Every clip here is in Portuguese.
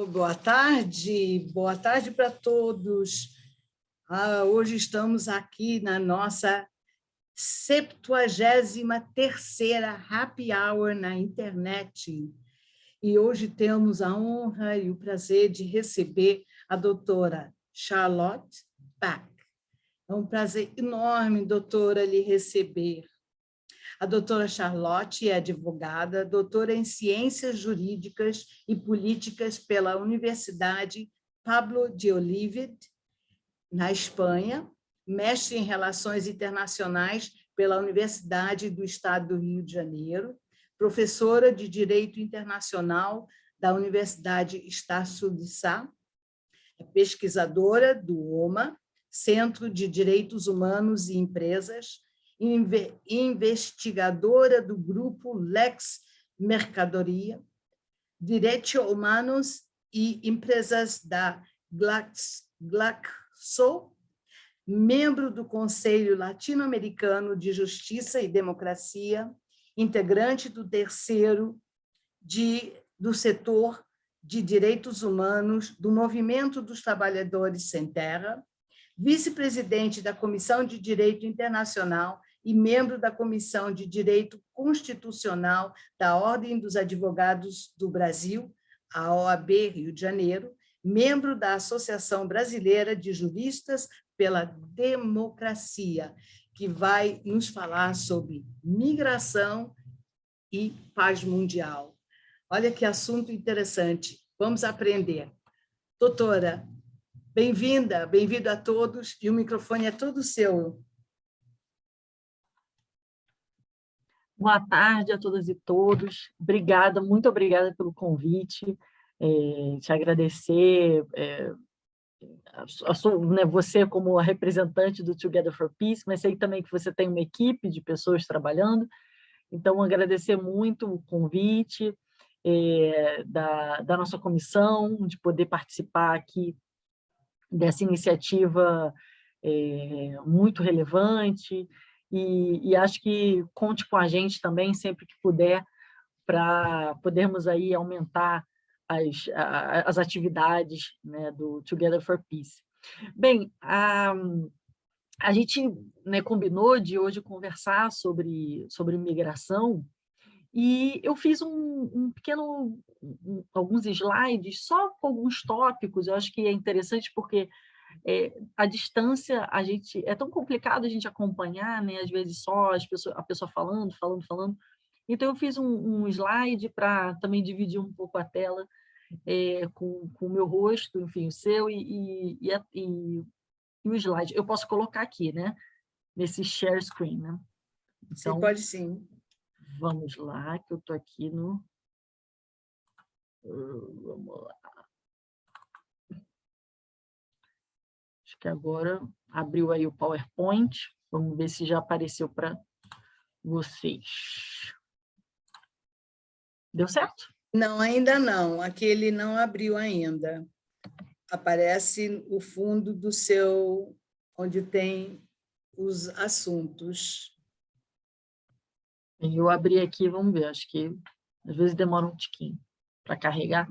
Boa tarde para todos. Hoje estamos aqui na nossa 73ª Happy Hour na internet. E hoje temos a honra e o prazer de receber a doutora Charlotte Bach. É um prazer enorme, doutora, lhe receber. A doutora Charlotte é advogada, doutora em Ciências Jurídicas e Políticas pela Universidade Pablo de Olivet, na Espanha, mestre em Relações Internacionais pela Universidade do Estado do Rio de Janeiro, professora de Direito Internacional da Universidade Estácio de Sá, é pesquisadora do OMA, Centro de Direitos Humanos e Empresas, investigadora do grupo Lex Mercadoria, Direitos Humanos e Empresas da Glaxo, membro do Conselho Latino-Americano de Justiça e Democracia, integrante do terceiro do setor de direitos humanos do Movimento dos Trabalhadores Sem Terra, vice-presidente da Comissão de Direito Internacional e membro da Comissão de Direito Constitucional da Ordem dos Advogados do Brasil, a OAB Rio de Janeiro, membro da Associação Brasileira de Juristas pela Democracia, que vai nos falar sobre migração e paz mundial. Olha que assunto interessante. Vamos aprender. Doutora, bem-vinda, bem-vindo a todos, e o microfone é todo seu. Boa tarde a todas e todos. Obrigada, muito obrigada pelo convite. Te agradecer, você como a representante do Together for Peace, mas sei também que você tem uma equipe de pessoas trabalhando, então agradecer muito o convite da nossa comissão, de poder participar aqui dessa iniciativa muito relevante, e acho que conte com a gente também, sempre que puder, para podermos aí aumentar as atividades, né, do Together for Peace. Bem, a gente, né, combinou de hoje conversar sobre migração, e eu fiz alguns slides só com alguns tópicos. Eu acho que é interessante porque a distância, é tão complicado a gente acompanhar, né? Às vezes só a pessoa falando. Então, eu fiz um slide para também dividir um pouco a tela com o meu rosto, enfim, o seu e o slide. Eu posso colocar aqui, né? Nesse share screen, né? Você Então, pode sim. Vamos lá, que eu estou aqui no... Vamos lá. Acho que agora abriu aí o PowerPoint. Vamos ver se já apareceu para vocês. Deu certo? Não, ainda não. Aquele não abriu ainda. Aparece o fundo do seu, onde tem os assuntos. Eu abri aqui, vamos ver. Acho que às vezes demora um tiquinho para carregar.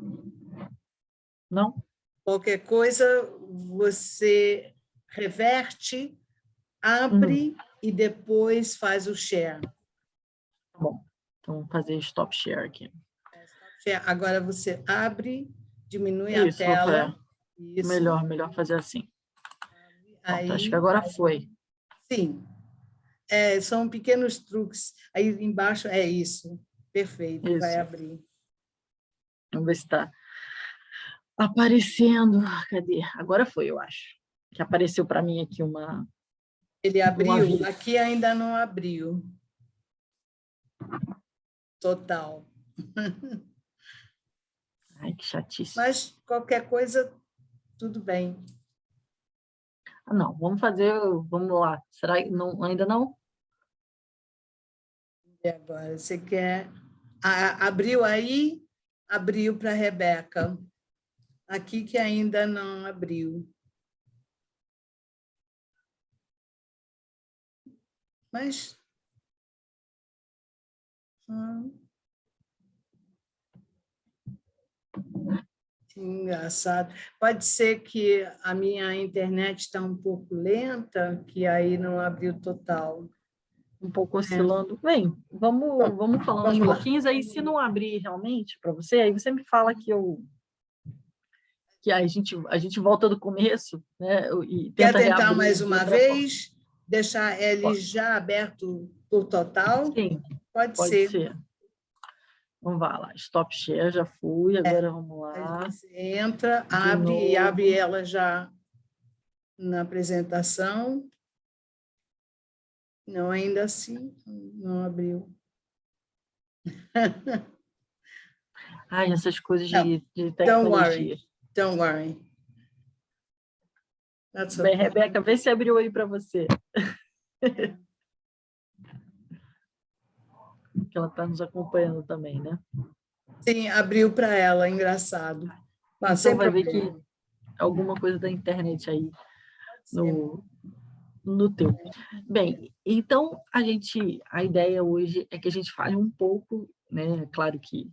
Não? Qualquer coisa, você reverte, abre e depois faz o share. Tá bom. Então, vou fazer stop share aqui. Agora você abre, diminui Isso, a tela. Isso. Melhor fazer assim. Aí, acho que agora foi. Sim. São pequenos truques. Aí embaixo é isso. Perfeito, Isso. vai abrir. Vamos ver se está aparecendo. Cadê? Agora foi, eu acho. Que apareceu para mim aqui uma... Ele abriu? Aqui ainda não abriu. Total. Ai, que chatice. Mas qualquer coisa, tudo bem. Não, vamos lá. Será que não, ainda não? E agora, você quer... abriu aí? Abriu para a Rebeca. Aqui que ainda não abriu. Mas... Engraçado. Pode ser que a minha internet está um pouco lenta, que aí não abriu total. Um pouco É. oscilando. Bem, Bom, vamos falando aos vamos lá. pouquinhos, aí se não abrir realmente para você, aí você me fala que a gente volta do começo, né? E Quer tenta tentar reabrir mais de uma outra forma. vez? Deixar ele já aberto por total? Sim, Pode pode ser. ser. Vamos lá. Stop share, já fui, agora vamos Aí lá. você entra, De abre e abre novo. ela já na apresentação. Não, ainda assim, não abriu. Ai, essas coisas Não, de don't worry, tecnologia. don't worry. That's Bem, okay. Rebeca, vê se abriu aí para você, que ela está nos acompanhando também, né? Sim, abriu para ela, engraçado. Mas Então sem vai ver que problema. alguma coisa da internet aí Sim. no teu. Bem, então a ideia hoje é que a gente fale um pouco, né? Claro que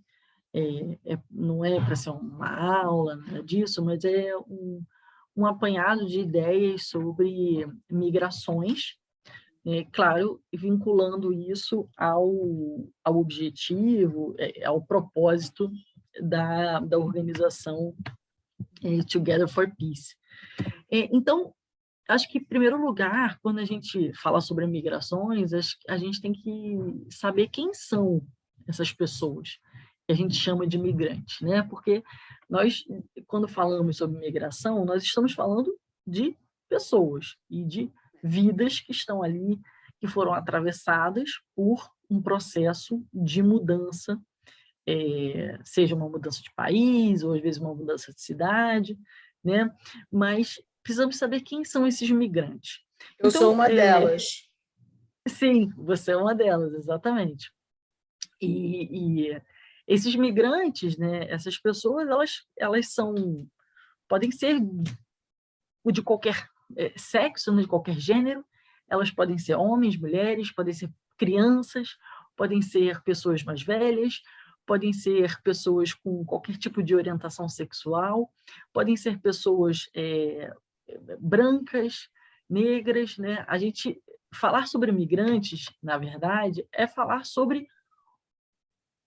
não é para ser uma aula, nada disso, mas é um apanhado de ideias sobre migrações, né? Claro, vinculando isso ao objetivo, ao propósito da organização Together for Peace. Então, acho que, em primeiro lugar, quando a gente fala sobre migrações, a gente tem que saber quem são essas pessoas que a gente chama de migrantes, né? Porque nós, quando falamos sobre migração, nós estamos falando de pessoas e de vidas que estão ali, que foram atravessadas por um processo de mudança, seja uma mudança de país, ou às vezes uma mudança de cidade, né? Mas precisamos saber quem são esses migrantes. Eu sou Então, uma delas. sim, você é uma delas, exatamente. E esses migrantes, né, essas pessoas, elas podem ser de qualquer sexo, né, de qualquer gênero, elas podem ser homens, mulheres, podem ser crianças, podem ser pessoas mais velhas, podem ser pessoas com qualquer tipo de orientação sexual, podem ser pessoas brancas, negras, né? A gente falar sobre migrantes, na verdade, é falar sobre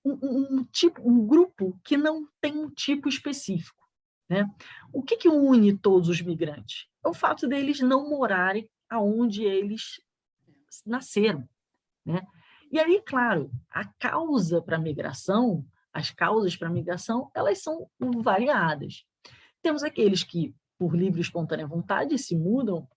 um grupo que não tem um tipo específico, né? O que une todos os migrantes? É o fato deles não morarem aonde eles nasceram, né? E aí, claro, a causa para a migração, as causas para a migração, elas são variadas. Temos aqueles que, por livre e espontânea vontade, se mudam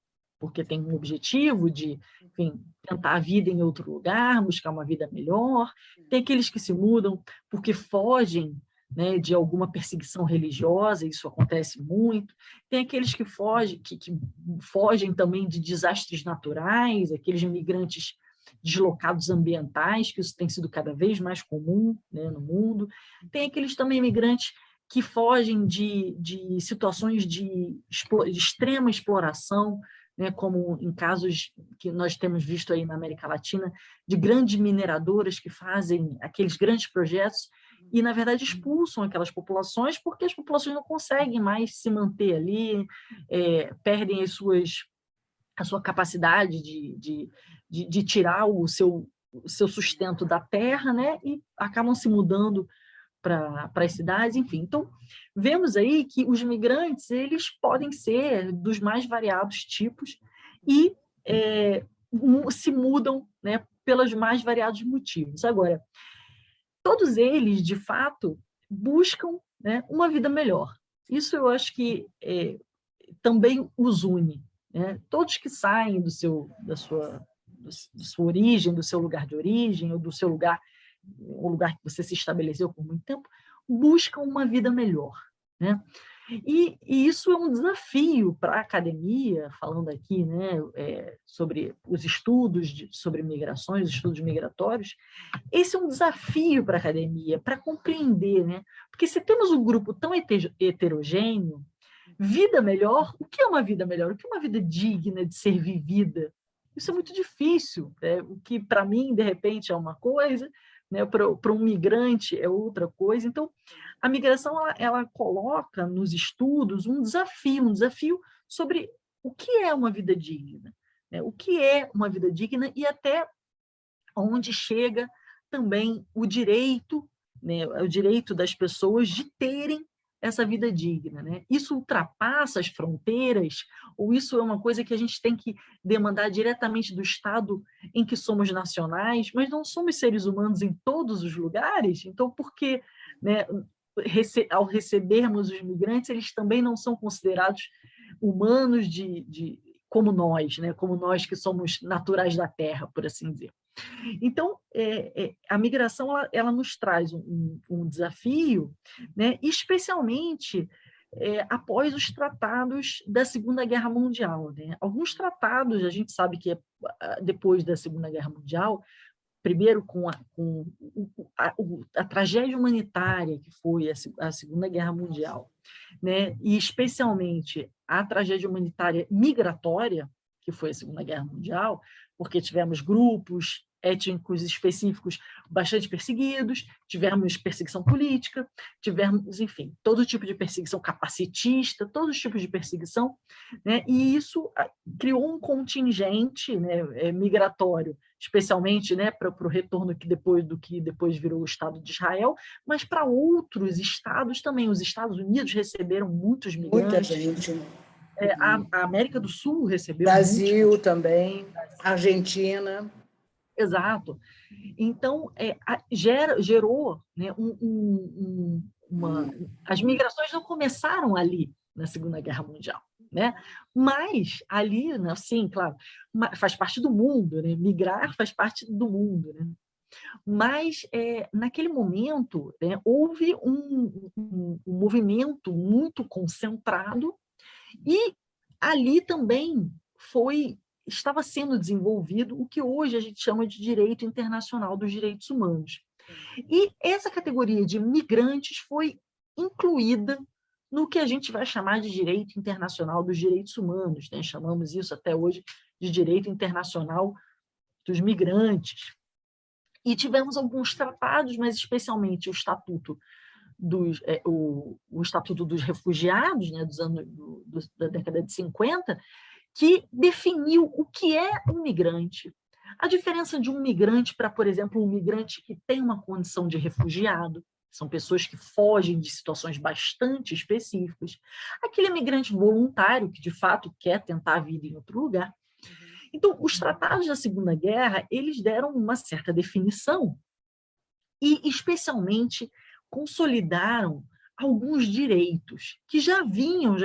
porque têm um objetivo de, enfim, tentar a vida em outro lugar, buscar uma vida melhor. Tem aqueles que se mudam porque fogem, né, de alguma perseguição religiosa, isso acontece muito. Tem aqueles que fogem também de desastres naturais, aqueles migrantes deslocados ambientais, que isso tem sido cada vez mais comum, né, no mundo. Tem aqueles também migrantes que fogem de situações de extrema exploração, né, como em casos que nós temos visto aí na América Latina, de grandes mineradoras que fazem aqueles grandes projetos e, na verdade, expulsam aquelas populações porque as populações não conseguem mais se manter ali, perdem a sua capacidade de tirar o seu sustento da terra, né, e acabam se mudando para as cidades, enfim. Então, vemos aí que os migrantes, eles podem ser dos mais variados tipos e se mudam, né, pelos mais variados motivos. Agora, todos eles, de fato, buscam, né, uma vida melhor. Isso eu acho que também os une, né? Todos que saem da sua origem, do seu lugar de origem, ou do seu lugar, o lugar que você se estabeleceu por muito tempo, buscam uma vida melhor, né? E isso é um desafio para a academia, falando aqui, né, sobre os estudos sobre migrações, estudos migratórios. Esse é um desafio para a academia, para compreender, né? Porque se temos um grupo tão heterogêneo, vida melhor, o que é uma vida melhor? O que é uma vida digna de ser vivida? Isso é muito difícil, né? O que para mim, de repente, é uma coisa, né? Para um migrante é outra coisa. Então, a migração ela coloca nos estudos um desafio sobre o que é uma vida digna, né? O que é uma vida digna e até onde chega também o direito, né? O direito das pessoas de terem essa vida digna, né? Isso ultrapassa as fronteiras, ou isso é uma coisa que a gente tem que demandar diretamente do Estado em que somos nacionais, mas não somos seres humanos em todos os lugares? Então, por que, né, ao recebermos os migrantes, eles também não são considerados humanos como nós, né? Como nós que somos naturais da terra, por assim dizer. Então, a migração ela nos traz um desafio, né, especialmente após os tratados da Segunda Guerra Mundial, né? Alguns tratados, a gente sabe que depois da Segunda Guerra Mundial, primeiro com a tragédia humanitária que foi a Segunda Guerra Mundial, né, e especialmente a tragédia humanitária migratória, que foi a Segunda Guerra Mundial, porque tivemos grupos étnicos específicos bastante perseguidos, tivemos perseguição política, tivemos, enfim, todo tipo de perseguição capacitista, todos os tipos de perseguição, né? E isso criou um contingente, né, migratório, especialmente, né, para o retorno que depois virou o Estado de Israel, mas para outros estados também. Os Estados Unidos receberam muitos migrantes. Muita gente. A América do Sul recebeu Brasil muitos. também, Argentina. Exato. Então, gerou, né, as migrações não começaram ali, na Segunda Guerra Mundial, né? Mas ali, né, sim, claro, faz parte do mundo, né? Migrar faz parte do mundo, né? Mas, naquele momento, né, houve um movimento muito concentrado e ali também estava sendo desenvolvido o que hoje a gente chama de direito internacional dos direitos humanos. E essa categoria de migrantes foi incluída no que a gente vai chamar de direito internacional dos direitos humanos, né? Chamamos isso até hoje de direito internacional dos migrantes. E tivemos alguns tratados, mas especialmente o Estatuto dos Refugiados, né, da década de 50, que definiu o que é um migrante. A diferença de um migrante para, por exemplo, um migrante que tem uma condição de refugiado, são pessoas que fogem de situações bastante específicas. Aquele migrante voluntário que, de fato, quer tentar a vida em outro lugar. Então, os tratados da Segunda Guerra, eles deram uma certa definição e, especialmente, consolidaram alguns direitos que já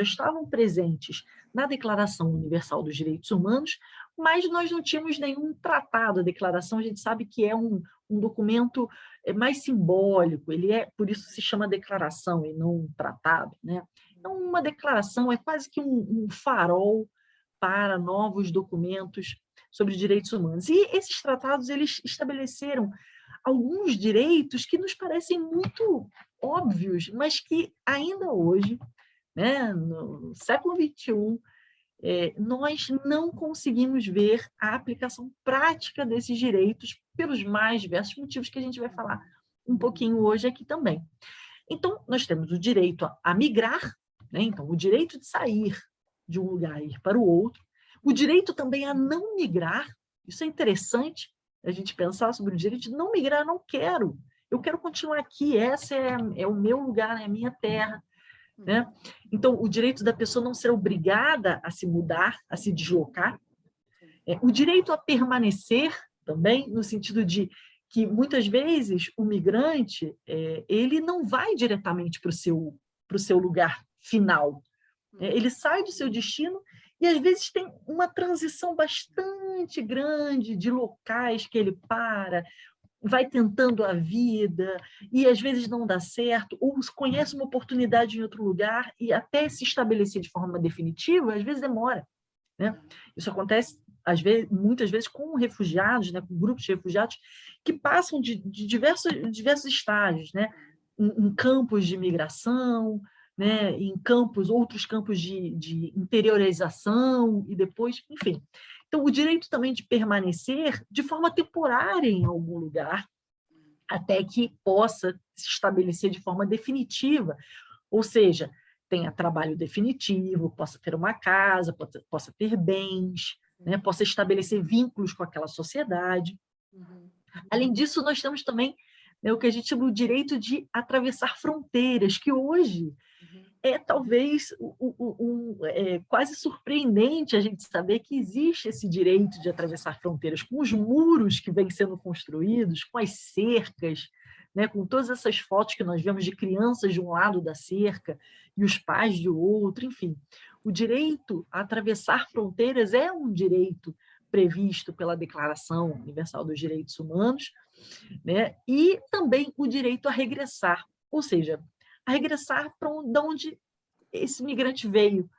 estavam presentes na Declaração Universal dos Direitos Humanos, mas nós não tínhamos nenhum tratado. A declaração, a gente sabe que é um documento mais simbólico, por isso se chama declaração e não um tratado, né? Então, uma declaração é quase que um farol para novos documentos sobre direitos humanos. E esses tratados, eles estabeleceram alguns direitos que nos parecem muito óbvios, mas que ainda hoje, né, no século XXI, nós não conseguimos ver a aplicação prática desses direitos pelos mais diversos motivos que a gente vai falar um pouquinho hoje aqui também. Então, nós temos o direito a migrar, né? Então, o direito de sair de um lugar e ir para o outro, o direito também a não migrar. Isso é interessante, a gente pensar sobre o direito de não migrar. Eu quero continuar aqui, esse é o meu lugar, é a minha terra, né? Então, o direito da pessoa não ser obrigada a se mudar, a se deslocar. O direito a permanecer também, no sentido de que, muitas vezes, o migrante ele não vai diretamente para o seu lugar final. Ele sai do seu destino e, às vezes, tem uma transição bastante grande de locais que ele vai tentando a vida e, às vezes, não dá certo, ou conhece uma oportunidade em outro lugar e até se estabelecer de forma definitiva, às vezes demora, né? Isso acontece, muitas vezes, com refugiados, né, com grupos de refugiados que passam de diversos estágios, né? Em campos de migração, né, em outros campos de interiorização e depois, enfim. Então, o direito também de permanecer de forma temporária em algum lugar, até que possa se estabelecer de forma definitiva, ou seja, tenha trabalho definitivo, possa ter uma casa, possa ter bens, né, possa estabelecer vínculos com aquela sociedade. Além disso, nós temos também, né, o que a gente chama de direito de atravessar fronteiras, que hoje é talvez quase surpreendente a gente saber que existe esse direito de atravessar fronteiras, com os muros que vêm sendo construídos, com as cercas, né, com todas essas fotos que nós vemos de crianças de um lado da cerca e os pais de outro, enfim. O direito a atravessar fronteiras é um direito previsto pela Declaração Universal dos Direitos Humanos, né, e também o direito a regressar, ou seja, a regressar para onde esse migrante veio.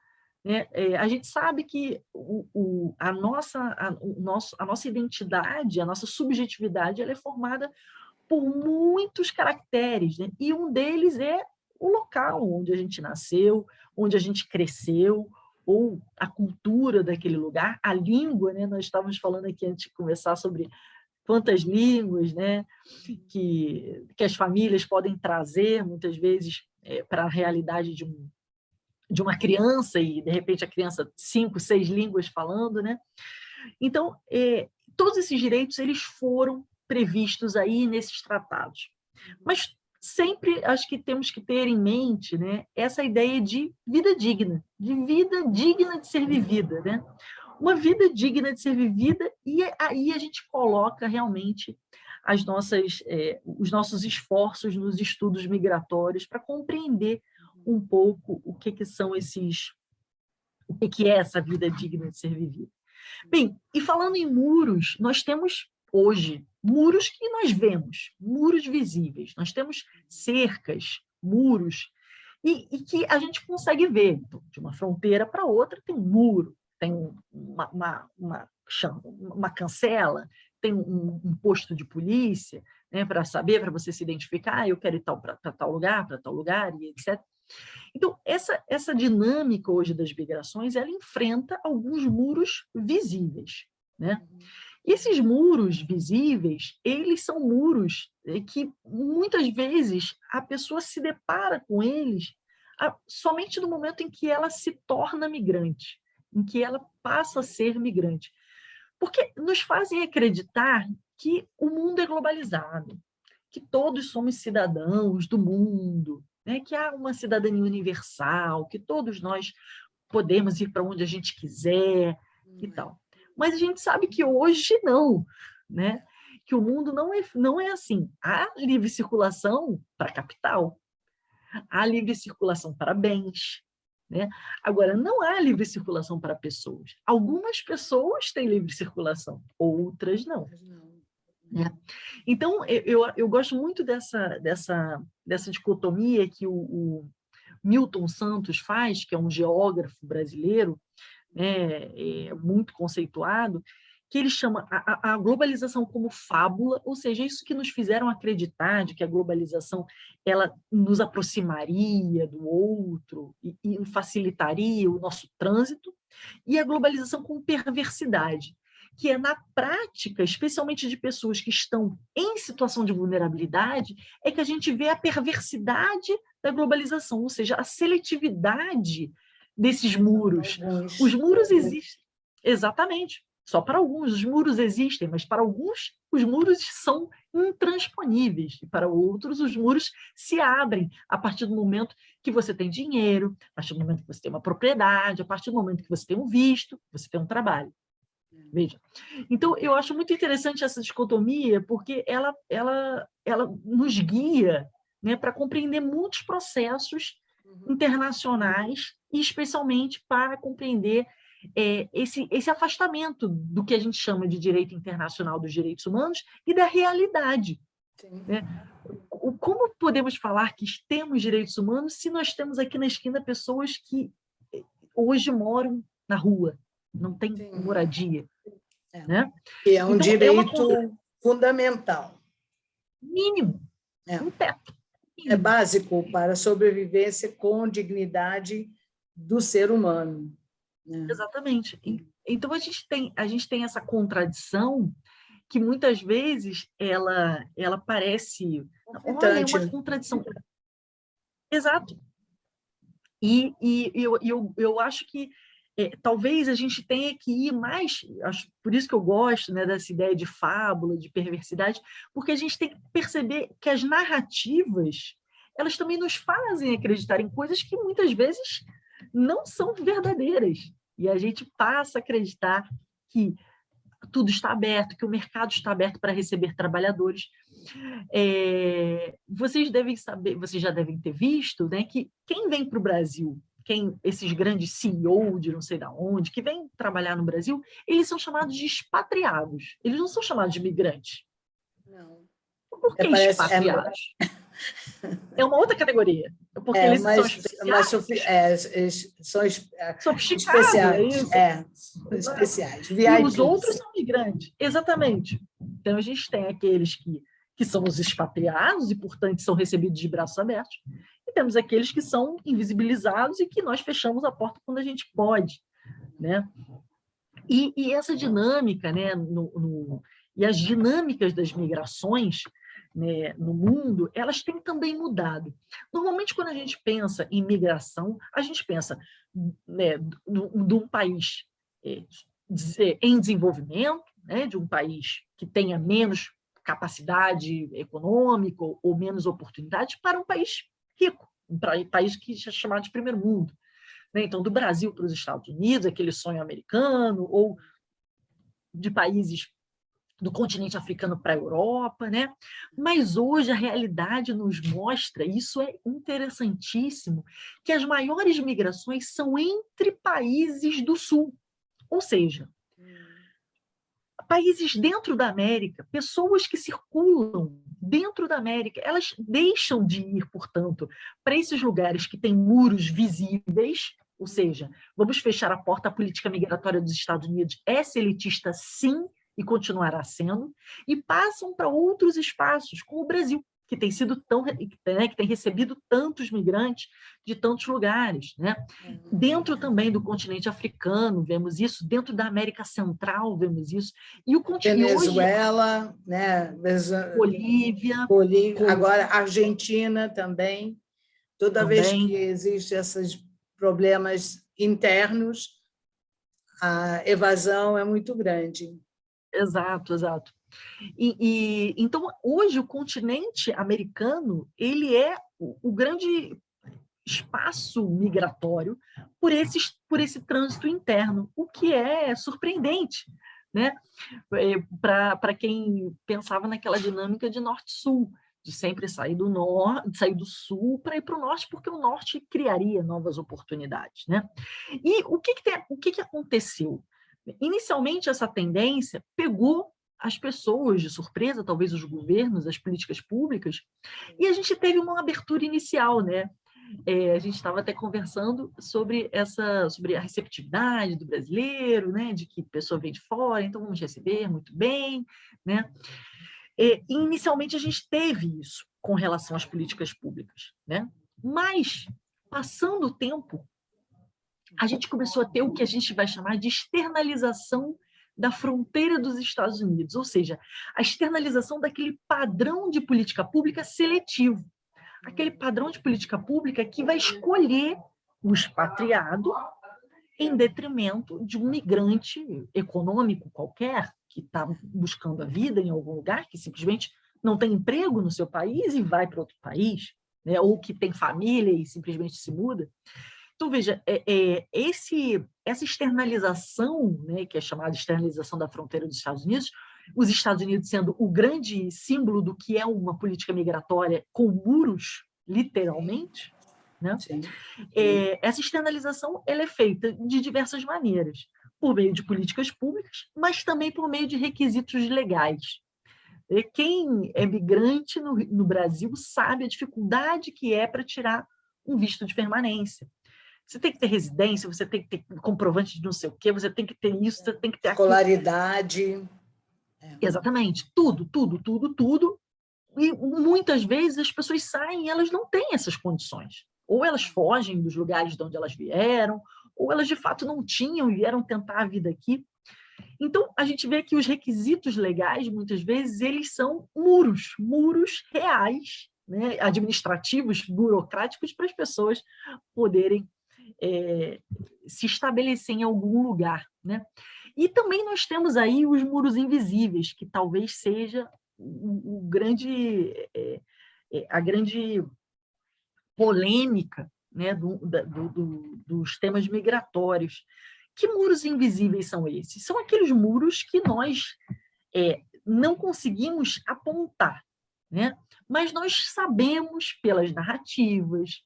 Né? A gente sabe que a nossa identidade, a nossa subjetividade, ela é formada por muitos caracteres, né? E um deles é o local onde a gente nasceu, onde a gente cresceu, ou a cultura daquele lugar, a língua, né? Nós estávamos falando aqui antes de conversar sobre quantas línguas, né, que as famílias podem trazer, muitas vezes, para a realidade de uma criança, e, de repente, a criança 5, 6 línguas falando, né? Então, todos esses direitos, eles foram previstos aí nesses tratados. Mas sempre acho que temos que ter em mente, né, essa ideia de vida digna de ser vivida, né? Uma vida digna de ser vivida, e aí a gente coloca realmente os nossos esforços nos estudos migratórios para compreender um pouco o que é essa vida digna de ser vivida. Bem, e falando em muros, nós temos hoje muros que nós vemos, muros visíveis, nós temos cercas, muros, e que a gente consegue ver. Então, de uma fronteira para outra tem um muro, tem uma cancela, tem um posto de polícia, né, para saber, para você se identificar, eu quero ir para tal lugar, e etc. Então, essa dinâmica hoje das migrações, ela enfrenta alguns muros visíveis, né? E esses muros visíveis, eles são muros que, muitas vezes, a pessoa se depara com eles somente no momento em que ela se torna migrante, em que ela passa a ser migrante. Porque nos fazem acreditar que o mundo é globalizado, que todos somos cidadãos do mundo, né? Que há uma cidadania universal, que todos nós podemos ir para onde a gente quiser e tal. Mas a gente sabe que hoje não, né? Que o mundo não é assim. Há livre circulação para capital, há livre circulação para bens, né? Agora, não há livre circulação para pessoas. Algumas pessoas têm livre circulação, outras não. Né? Então, eu gosto muito dessa dicotomia que o Milton Santos faz, que é um geógrafo brasileiro, né, muito conceituado, que ele chama a globalização como fábula, ou seja, isso que nos fizeram acreditar de que a globalização ela nos aproximaria do outro e facilitaria o nosso trânsito, e a globalização como perversidade, que é na prática, especialmente de pessoas que estão em situação de vulnerabilidade, é que a gente vê a perversidade da globalização, ou seja, a seletividade desses muros. Os muros existem, exatamente, só para alguns os muros existem, mas para alguns os muros são intransponíveis, e para outros os muros se abrem a partir do momento que você tem dinheiro, a partir do momento que você tem uma propriedade, a partir do momento que você tem um visto, você tem um trabalho. Veja. Então, eu acho muito interessante essa dicotomia, porque ela nos guia, né, para compreender muitos processos internacionais, e especialmente para compreender esse afastamento do que a gente chama de direito internacional dos direitos humanos e da realidade. Né? Como podemos falar que temos direitos humanos se nós temos aqui na esquina pessoas que hoje moram na rua, não têm moradia? Né? E é um então, direito fundamental. Mínimo, um teto. É básico para a sobrevivência com dignidade do ser humano. Exatamente. Então, a gente tem essa contradição que muitas vezes ela parece, olha, é uma contradição. Exato. Eu acho que talvez a gente tenha que ir mais, por isso que eu gosto, né, dessa ideia de fábula, de perversidade, porque a gente tem que perceber que as narrativas, elas também nos fazem acreditar em coisas que muitas vezes não são verdadeiras. E a gente passa a acreditar que tudo está aberto, que o mercado está aberto para receber trabalhadores. Vocês devem saber, vocês já devem ter visto, né, que quem vem para o Brasil, esses grandes CEO de não sei de onde, que vêm trabalhar no Brasil, eles são chamados de expatriados, eles não são chamados de migrantes. Não. Por que expatriados? É uma outra categoria, porque eles são especiais. São sofisticados, especiais. Especiais. VIPs. E os outros são migrantes, exatamente. Então, a gente tem aqueles que são os expatriados e, portanto, são recebidos de braços abertos, e temos aqueles que são invisibilizados e que nós fechamos a porta quando a gente pode, né? E essa dinâmica, né, e as dinâmicas das migrações, né, no mundo, elas têm também mudado. Normalmente, quando a gente pensa em migração, a gente pensa, né, de um país em desenvolvimento, né, de um país que tenha menos capacidade econômica ou menos oportunidades, para um país rico, um país que é chamado de primeiro mundo. Né? Então, do Brasil para os Estados Unidos, aquele sonho americano, ou de países do continente africano para a Europa, né? Mas hoje a realidade nos mostra, isso é interessantíssimo, que as maiores migrações são entre países do Sul, ou seja, países dentro da América, pessoas que circulam dentro da América, elas deixam de ir, portanto, para esses lugares que têm muros visíveis, ou seja, vamos fechar a porta à política migratória dos Estados Unidos, é elitista sim, e continuará sendo, e passam para outros espaços, como o Brasil, que tem sido que tem recebido tantos migrantes de tantos lugares, né? Dentro também do continente africano, vemos isso, dentro da América Central, vemos isso, e o continente Venezuela, hoje, né? Bolívia, agora Argentina também. Toda vez que existem esses problemas internos, a evasão é muito grande. Exato. Então, hoje, o continente americano, ele é o grande espaço migratório por esse trânsito interno, o que é surpreendente, né? Para quem pensava naquela dinâmica de norte-sul, de sempre sair do norte, sair do sul para ir para o norte, porque o norte criaria novas oportunidades, né? E o que aconteceu? Inicialmente, essa tendência pegou as pessoas de surpresa, talvez os governos, as políticas públicas, e a gente teve uma abertura inicial, né? A gente estava até conversando sobre a receptividade do brasileiro, né? De que a pessoa vem de fora, então vamos receber muito bem, né? E inicialmente a gente teve isso com relação às políticas públicas, né? Mas, passando o tempo, a gente começou a ter o que a gente vai chamar de externalização da fronteira dos Estados Unidos, ou seja, a externalização daquele padrão de política pública seletivo, aquele padrão de política pública que vai escolher o expatriado em detrimento de um migrante econômico qualquer, que está buscando a vida em algum lugar, que simplesmente não tem emprego no seu país e vai para outro país, né? Ou que tem família e simplesmente se muda. Então, veja, essa externalização, né, que é chamada de externalização da fronteira dos Estados Unidos, os Estados Unidos sendo o grande símbolo do que é uma política migratória com muros, literalmente, né? Essa externalização ela é feita de diversas maneiras, por meio de políticas públicas, mas também por meio de requisitos legais. Quem é migrante no Brasil sabe a dificuldade que é para tirar um visto de permanência. Você tem que ter residência, você tem que ter comprovante de não sei o quê, você tem que ter isso, você tem que ter escolaridade. Exatamente, tudo. E muitas vezes as pessoas saem e elas não têm essas condições. Ou elas fogem dos lugares de onde elas vieram, ou elas de fato não tinham e vieram tentar a vida aqui. Então, a gente vê que os requisitos legais, muitas vezes, eles são muros reais, né, administrativos, burocráticos, para as pessoas poderem se estabelecer em algum lugar, né? E também nós temos aí os muros invisíveis, que talvez seja a grande polêmica, né, dos temas migratórios. Que muros invisíveis são esses? São aqueles muros que nós não conseguimos apontar, né? Mas nós sabemos pelas narrativas,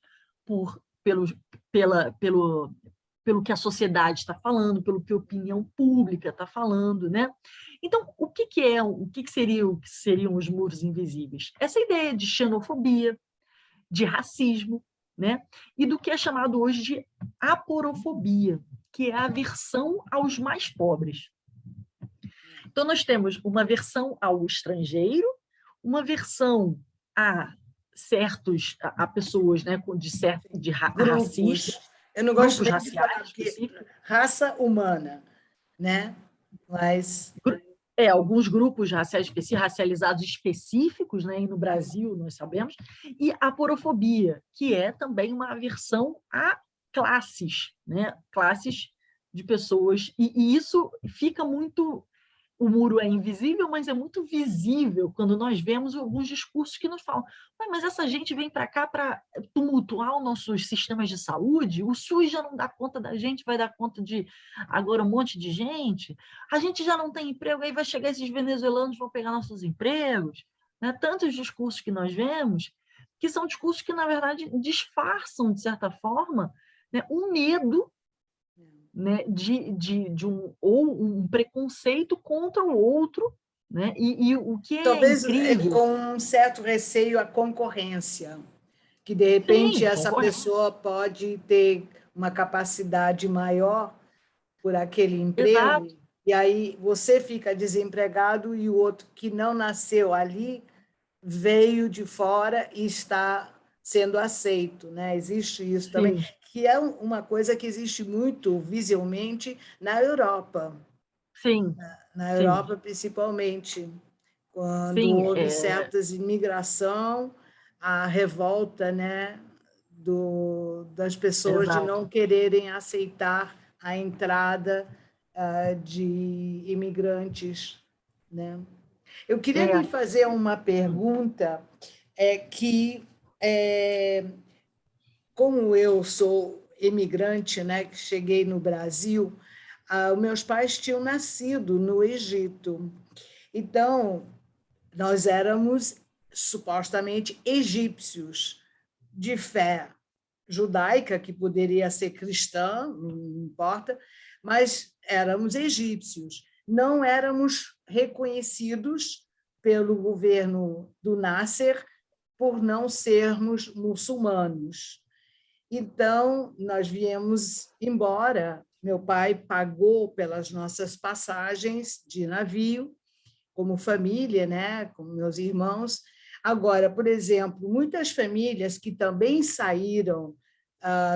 pelo que a sociedade está falando, pelo que a opinião pública está falando, né? Então, o que seriam os muros invisíveis? Essa ideia de xenofobia, de racismo, né? E do que é chamado hoje de aporofobia, que é a aversão aos mais pobres. Então, nós temos uma aversão ao estrangeiro, uma aversão a pessoas, né, de racismo, Grupos. Eu não gosto grupos nem de falar raciais porque específicos. raça humana, né? Mas Alguns grupos racializados específicos, né, e no Brasil nós sabemos, e a aporofobia, que é também uma aversão a classes, né, classes de pessoas, e isso fica muito... O muro é invisível, mas é muito visível quando nós vemos alguns discursos que nos falam: mas essa gente vem para cá para tumultuar os nossos sistemas de saúde, o SUS já não dá conta da gente, vai dar conta de agora um monte de gente, a gente já não tem emprego, aí vai chegar esses venezuelanos, vão pegar nossos empregos, né? Tantos discursos que nós vemos, que são discursos que, na verdade, disfarçam, de certa forma, né, um medo, né, de um preconceito contra o outro, né? E o que é talvez incrível... com um certo receio à concorrência, que de repente Sim, essa concordo. pessoa pode ter uma capacidade maior por aquele emprego, Exato. e aí você fica desempregado e o outro que não nasceu ali veio de fora e está sendo aceito, né? Existe isso também, Sim, que é uma coisa que existe muito visivelmente na Europa, sim, na sim, Europa principalmente, quando sim, houve certas imigração, a revolta, né, das pessoas de exato. não quererem aceitar a entrada de imigrantes, né? Eu queria lhe É, fazer uma pergunta que, como eu sou imigrante, né, que cheguei no Brasil, os meus pais tinham nascido no Egito. Então, nós éramos supostamente egípcios de fé judaica, que poderia ser cristã, não importa, mas éramos egípcios. Não éramos reconhecidos pelo governo do Nasser por não sermos muçulmanos. Então, nós viemos embora. Meu pai pagou pelas nossas passagens de navio, como família, né, com meus irmãos. Agora, por exemplo, muitas famílias que também saíram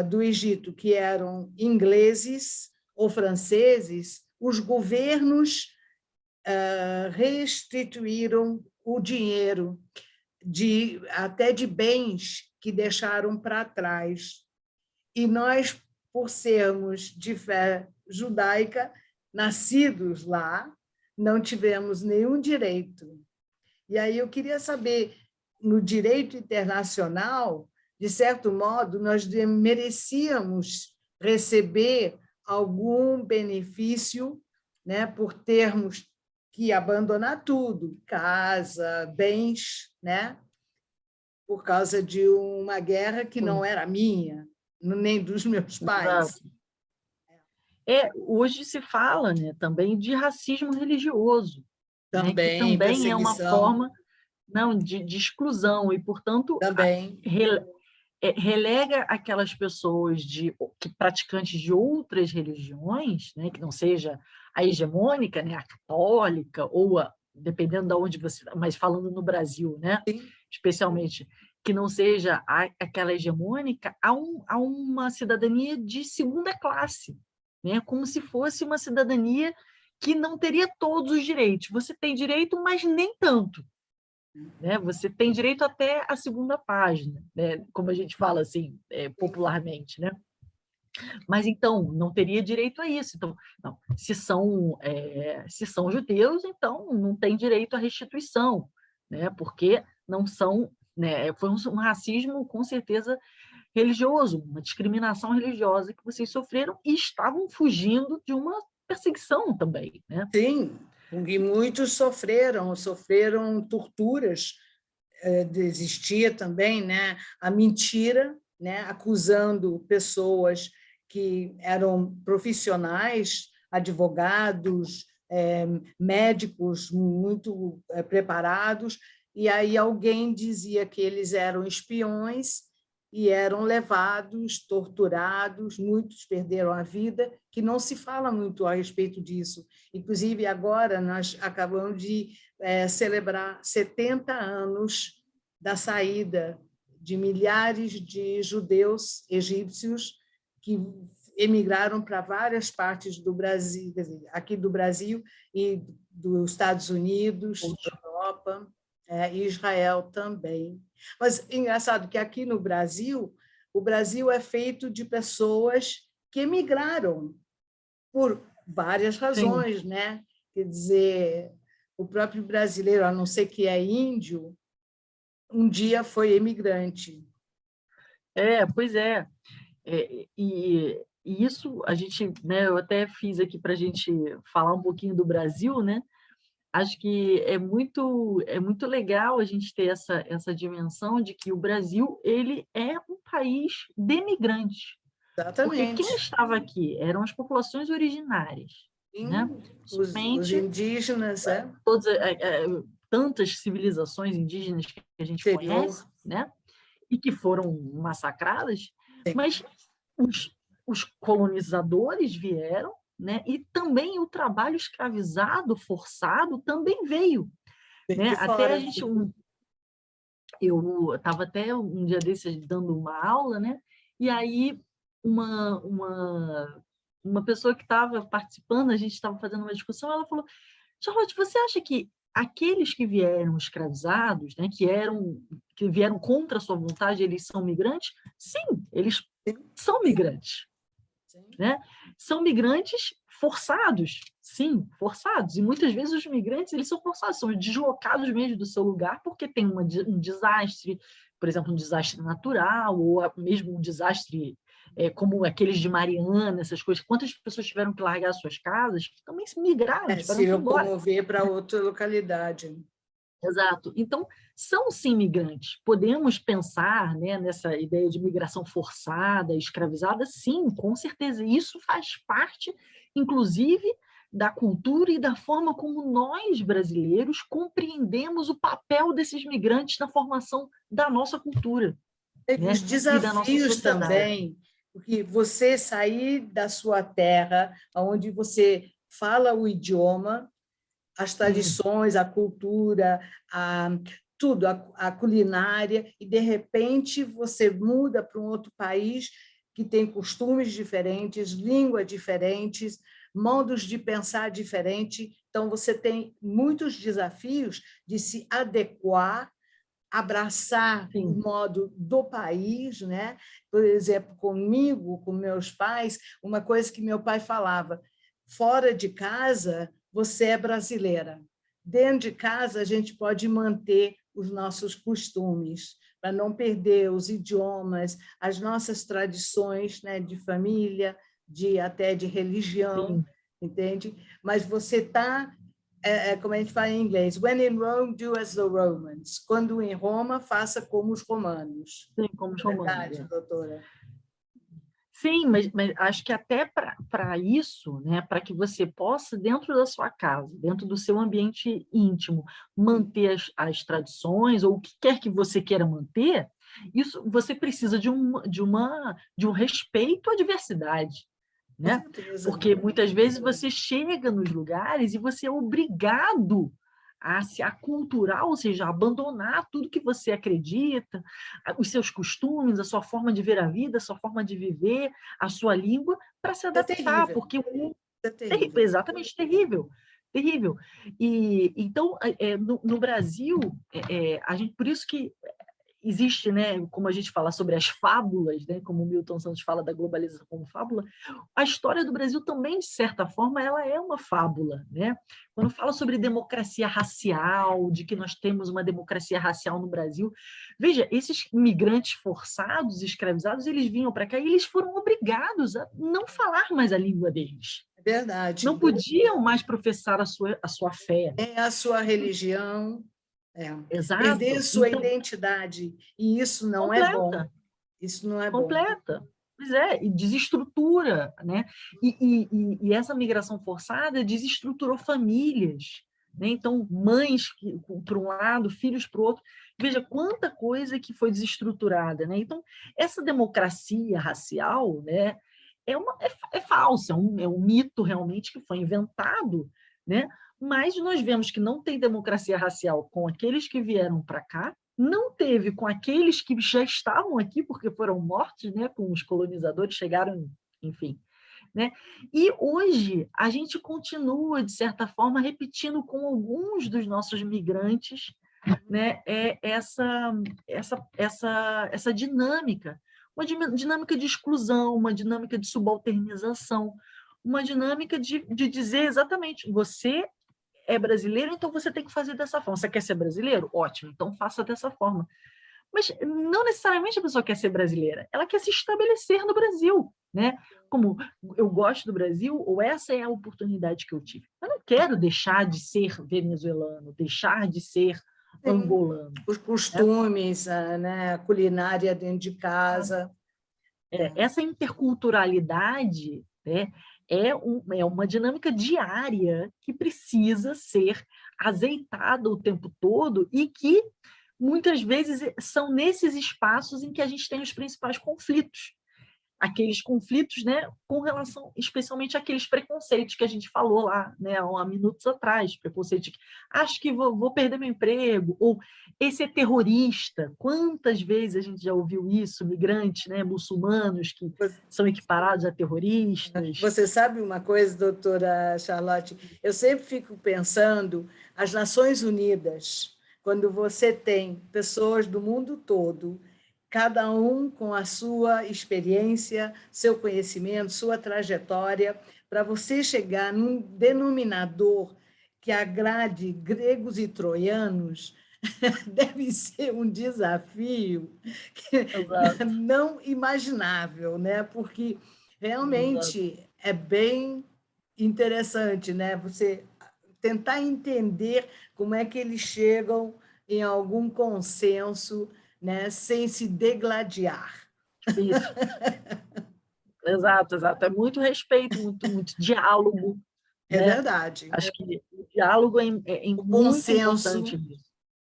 do Egito, que eram ingleses ou franceses, os governos restituíram o dinheiro até de bens que deixaram para trás. E nós, por sermos de fé judaica, nascidos lá, não tivemos nenhum direito. E aí eu queria saber, no direito internacional, de certo modo, nós merecíamos receber algum benefício, né, por termos que abandonar tudo, casa, bens, né, por causa de uma guerra que não sim, era minha, nem dos meus pais. exato. Hoje se fala, né, também de racismo religioso, né, que Também, também é uma perseguição, forma, não, de exclusão, e, portanto, também. relega aquelas pessoas praticantes de outras religiões, né, que não seja a hegemônica, né, a católica, ou dependendo de onde você... Mas falando no Brasil, né, Sim. especialmente, que não seja aquela hegemônica, a uma cidadania de segunda classe, né, como se fosse uma cidadania que não teria todos os direitos. Você tem direito, mas nem tanto, né? Você tem direito até a segunda página, né? Como a gente fala assim, popularmente, né? Mas então não teria direito a isso. Então, não, se são judeus, então não tem direito à restituição, né? Porque não são, né? Foi um racismo com certeza religioso, uma discriminação religiosa que vocês sofreram e estavam fugindo de uma perseguição também, né? Sim, porque muitos sofreram torturas. Existia também, né, a mentira, né, acusando pessoas que eram profissionais, advogados, médicos muito preparados, e aí alguém dizia que eles eram espiões e eram levados, torturados, muitos perderam a vida, que não se fala muito a respeito disso. Inclusive, agora nós acabamos de celebrar 70 anos da saída de milhares de judeus egípcios que emigraram para várias partes do Brasil, aqui do Brasil e dos Estados Unidos, Europa, e Israel também. Mas engraçado que aqui no Brasil, o Brasil é feito de pessoas que emigraram por várias razões, Sim. né? Quer dizer, o próprio brasileiro, a não ser que é índio, um dia foi imigrante. Pois é. E isso a gente, né, eu até fiz aqui para a gente falar um pouquinho do Brasil, né? Acho que é muito legal a gente ter essa dimensão de que o Brasil ele é um país de imigrantes, porque quem Exatamente. estava aqui eram as populações originárias, né? Sim, os Somente indígenas, todas tantas civilizações indígenas que a gente conhece, interior. né? E que foram massacradas, Sim. mas os colonizadores vieram, né? E também o trabalho escravizado, forçado, também veio, Vem né? de Até a fora. gente, eu estava até um dia desses dando uma aula, né? E aí uma pessoa que estava participando, a gente estava fazendo uma discussão, ela falou: Charlotte, você acha que aqueles que vieram escravizados, né, que vieram contra a sua vontade, eles são migrantes? Sim, eles Sim, são migrantes, sim. né? São migrantes forçados, sim, forçados. E muitas vezes os migrantes eles são forçados, são deslocados mesmo do seu lugar porque tem um desastre, por exemplo, um desastre natural ou mesmo um desastre como aqueles de Mariana, essas coisas. Quantas pessoas tiveram que largar suas casas? Também se migraram, tiveram Se que ir embora. locomover para outra localidade. Exato. Então, são sim migrantes. Podemos pensar, né, nessa ideia de migração forçada, escravizada? Sim, com certeza. Isso faz parte, inclusive, da cultura e da forma como nós, brasileiros, compreendemos o papel desses migrantes na formação da nossa cultura, E os né, e da nossa desafios sociedade. também, porque você sair da sua terra, onde você fala o idioma, as Sim, tradições, a cultura, a, tudo, a culinária, e de repente você muda para um outro país que tem costumes diferentes, línguas diferentes, modos de pensar diferentes. Então, você tem muitos desafios de se adequar, abraçar o sim, modo do país, né? Por exemplo, comigo, com meus pais, uma coisa que meu pai falava: fora de casa você é brasileira. Dentro de casa a gente pode manter os nossos costumes para não perder os idiomas, as nossas tradições, né, de família, de até de religião, sim, entende? Mas você está como a gente fala em inglês, when in Rome, do as the Romans. Quando em Roma, faça como os romanos. sim, como os É romanos. verdade, doutora? Sim, mas acho que até para isso, né, para que você possa, dentro da sua casa, dentro do seu ambiente íntimo, manter as tradições, ou o que quer que você queira manter, isso você precisa de um respeito à diversidade, Com né? certeza. Porque muitas vezes você chega nos lugares e você é obrigado a se aculturar, ou seja, a abandonar tudo que você acredita, os seus costumes, a sua forma de ver a vida, a sua forma de viver, a sua língua, para se É adaptar, terrível. porque É terrível. Exatamente, terrível, terrível. E então, no Brasil, a gente, por isso que existe, né, como a gente fala sobre as fábulas, né, como o Milton Santos fala da globalização como fábula, a história do Brasil também, de certa forma, ela é uma fábula, né? Quando fala sobre democracia racial, de que nós temos uma democracia racial no Brasil, veja, esses imigrantes forçados, escravizados, eles vinham para cá e eles foram obrigados a não falar mais a língua deles. É verdade. Não podiam mais professar a sua fé. É a sua religião. Exato. Perder sua Então, identidade, e isso não é bom. completa. Isso não é bom. Completa. Pois é, e desestrutura, né? E essa migração forçada desestruturou famílias, né? Então, mães para um lado, filhos para o outro. Veja quanta coisa que foi desestruturada, né? Então, essa democracia racial, né, é falsa, é um mito realmente que foi inventado, né? Mas nós vemos que não tem democracia racial com aqueles que vieram para cá, não teve com aqueles que já estavam aqui porque foram mortos, né, com os colonizadores, chegaram, enfim. Né? E hoje a gente continua, de certa forma, repetindo com alguns dos nossos migrantes, né, essa dinâmica, uma dinâmica de exclusão, uma dinâmica de subalternização, uma dinâmica de dizer exatamente, você é brasileiro, então você tem que fazer dessa forma. Você quer ser brasileiro? Ótimo, então faça dessa forma. Mas não necessariamente a pessoa quer ser brasileira, ela quer se estabelecer no Brasil, né? Como eu gosto do Brasil, ou essa é a oportunidade que eu tive. Eu não quero deixar de ser venezuelano, deixar de ser angolano. Os costumes, né? A culinária dentro de casa. Essa interculturalidade, né, é uma dinâmica diária que precisa ser azeitada o tempo todo e que, muitas vezes, são nesses espaços em que a gente tem os principais conflitos. Aqueles conflitos, né, com relação, especialmente àqueles preconceitos que a gente falou lá, né, há minutos atrás, preconceito de que acho que vou perder meu emprego, ou esse é terrorista. Quantas vezes a gente já ouviu isso, migrantes, né, muçulmanos que são equiparados a terroristas. Você sabe uma coisa, doutora Charlotte? Eu sempre fico pensando, as Nações Unidas, quando você tem pessoas do mundo todo, cada um com a sua experiência, seu conhecimento, sua trajetória, para você chegar num denominador que agrade gregos e troianos, deve ser um desafio não imaginável, né? Porque realmente é bem interessante, né? Você tentar entender como é que eles chegam em algum consenso, né, sem se degladiar. Isso. Exato. É muito respeito, muito diálogo. É né? verdade. Acho que o diálogo é muito consenso, importante nisso.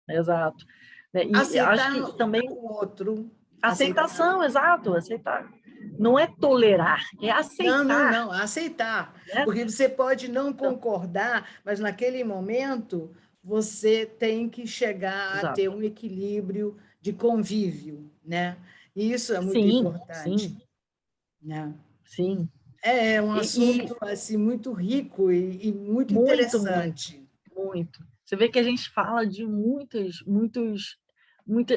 Exato. E aceitar acho que também o outro. aceitação, exato, aceitar. Não é tolerar, é aceitar. Não, aceitar. Né? Porque você pode não concordar, mas naquele momento você tem que chegar a ter um equilíbrio de convívio, né? E isso é muito importante. Sim. Né? Sim. É um assunto assim, muito rico e muito interessante. Muito. Você vê que a gente fala de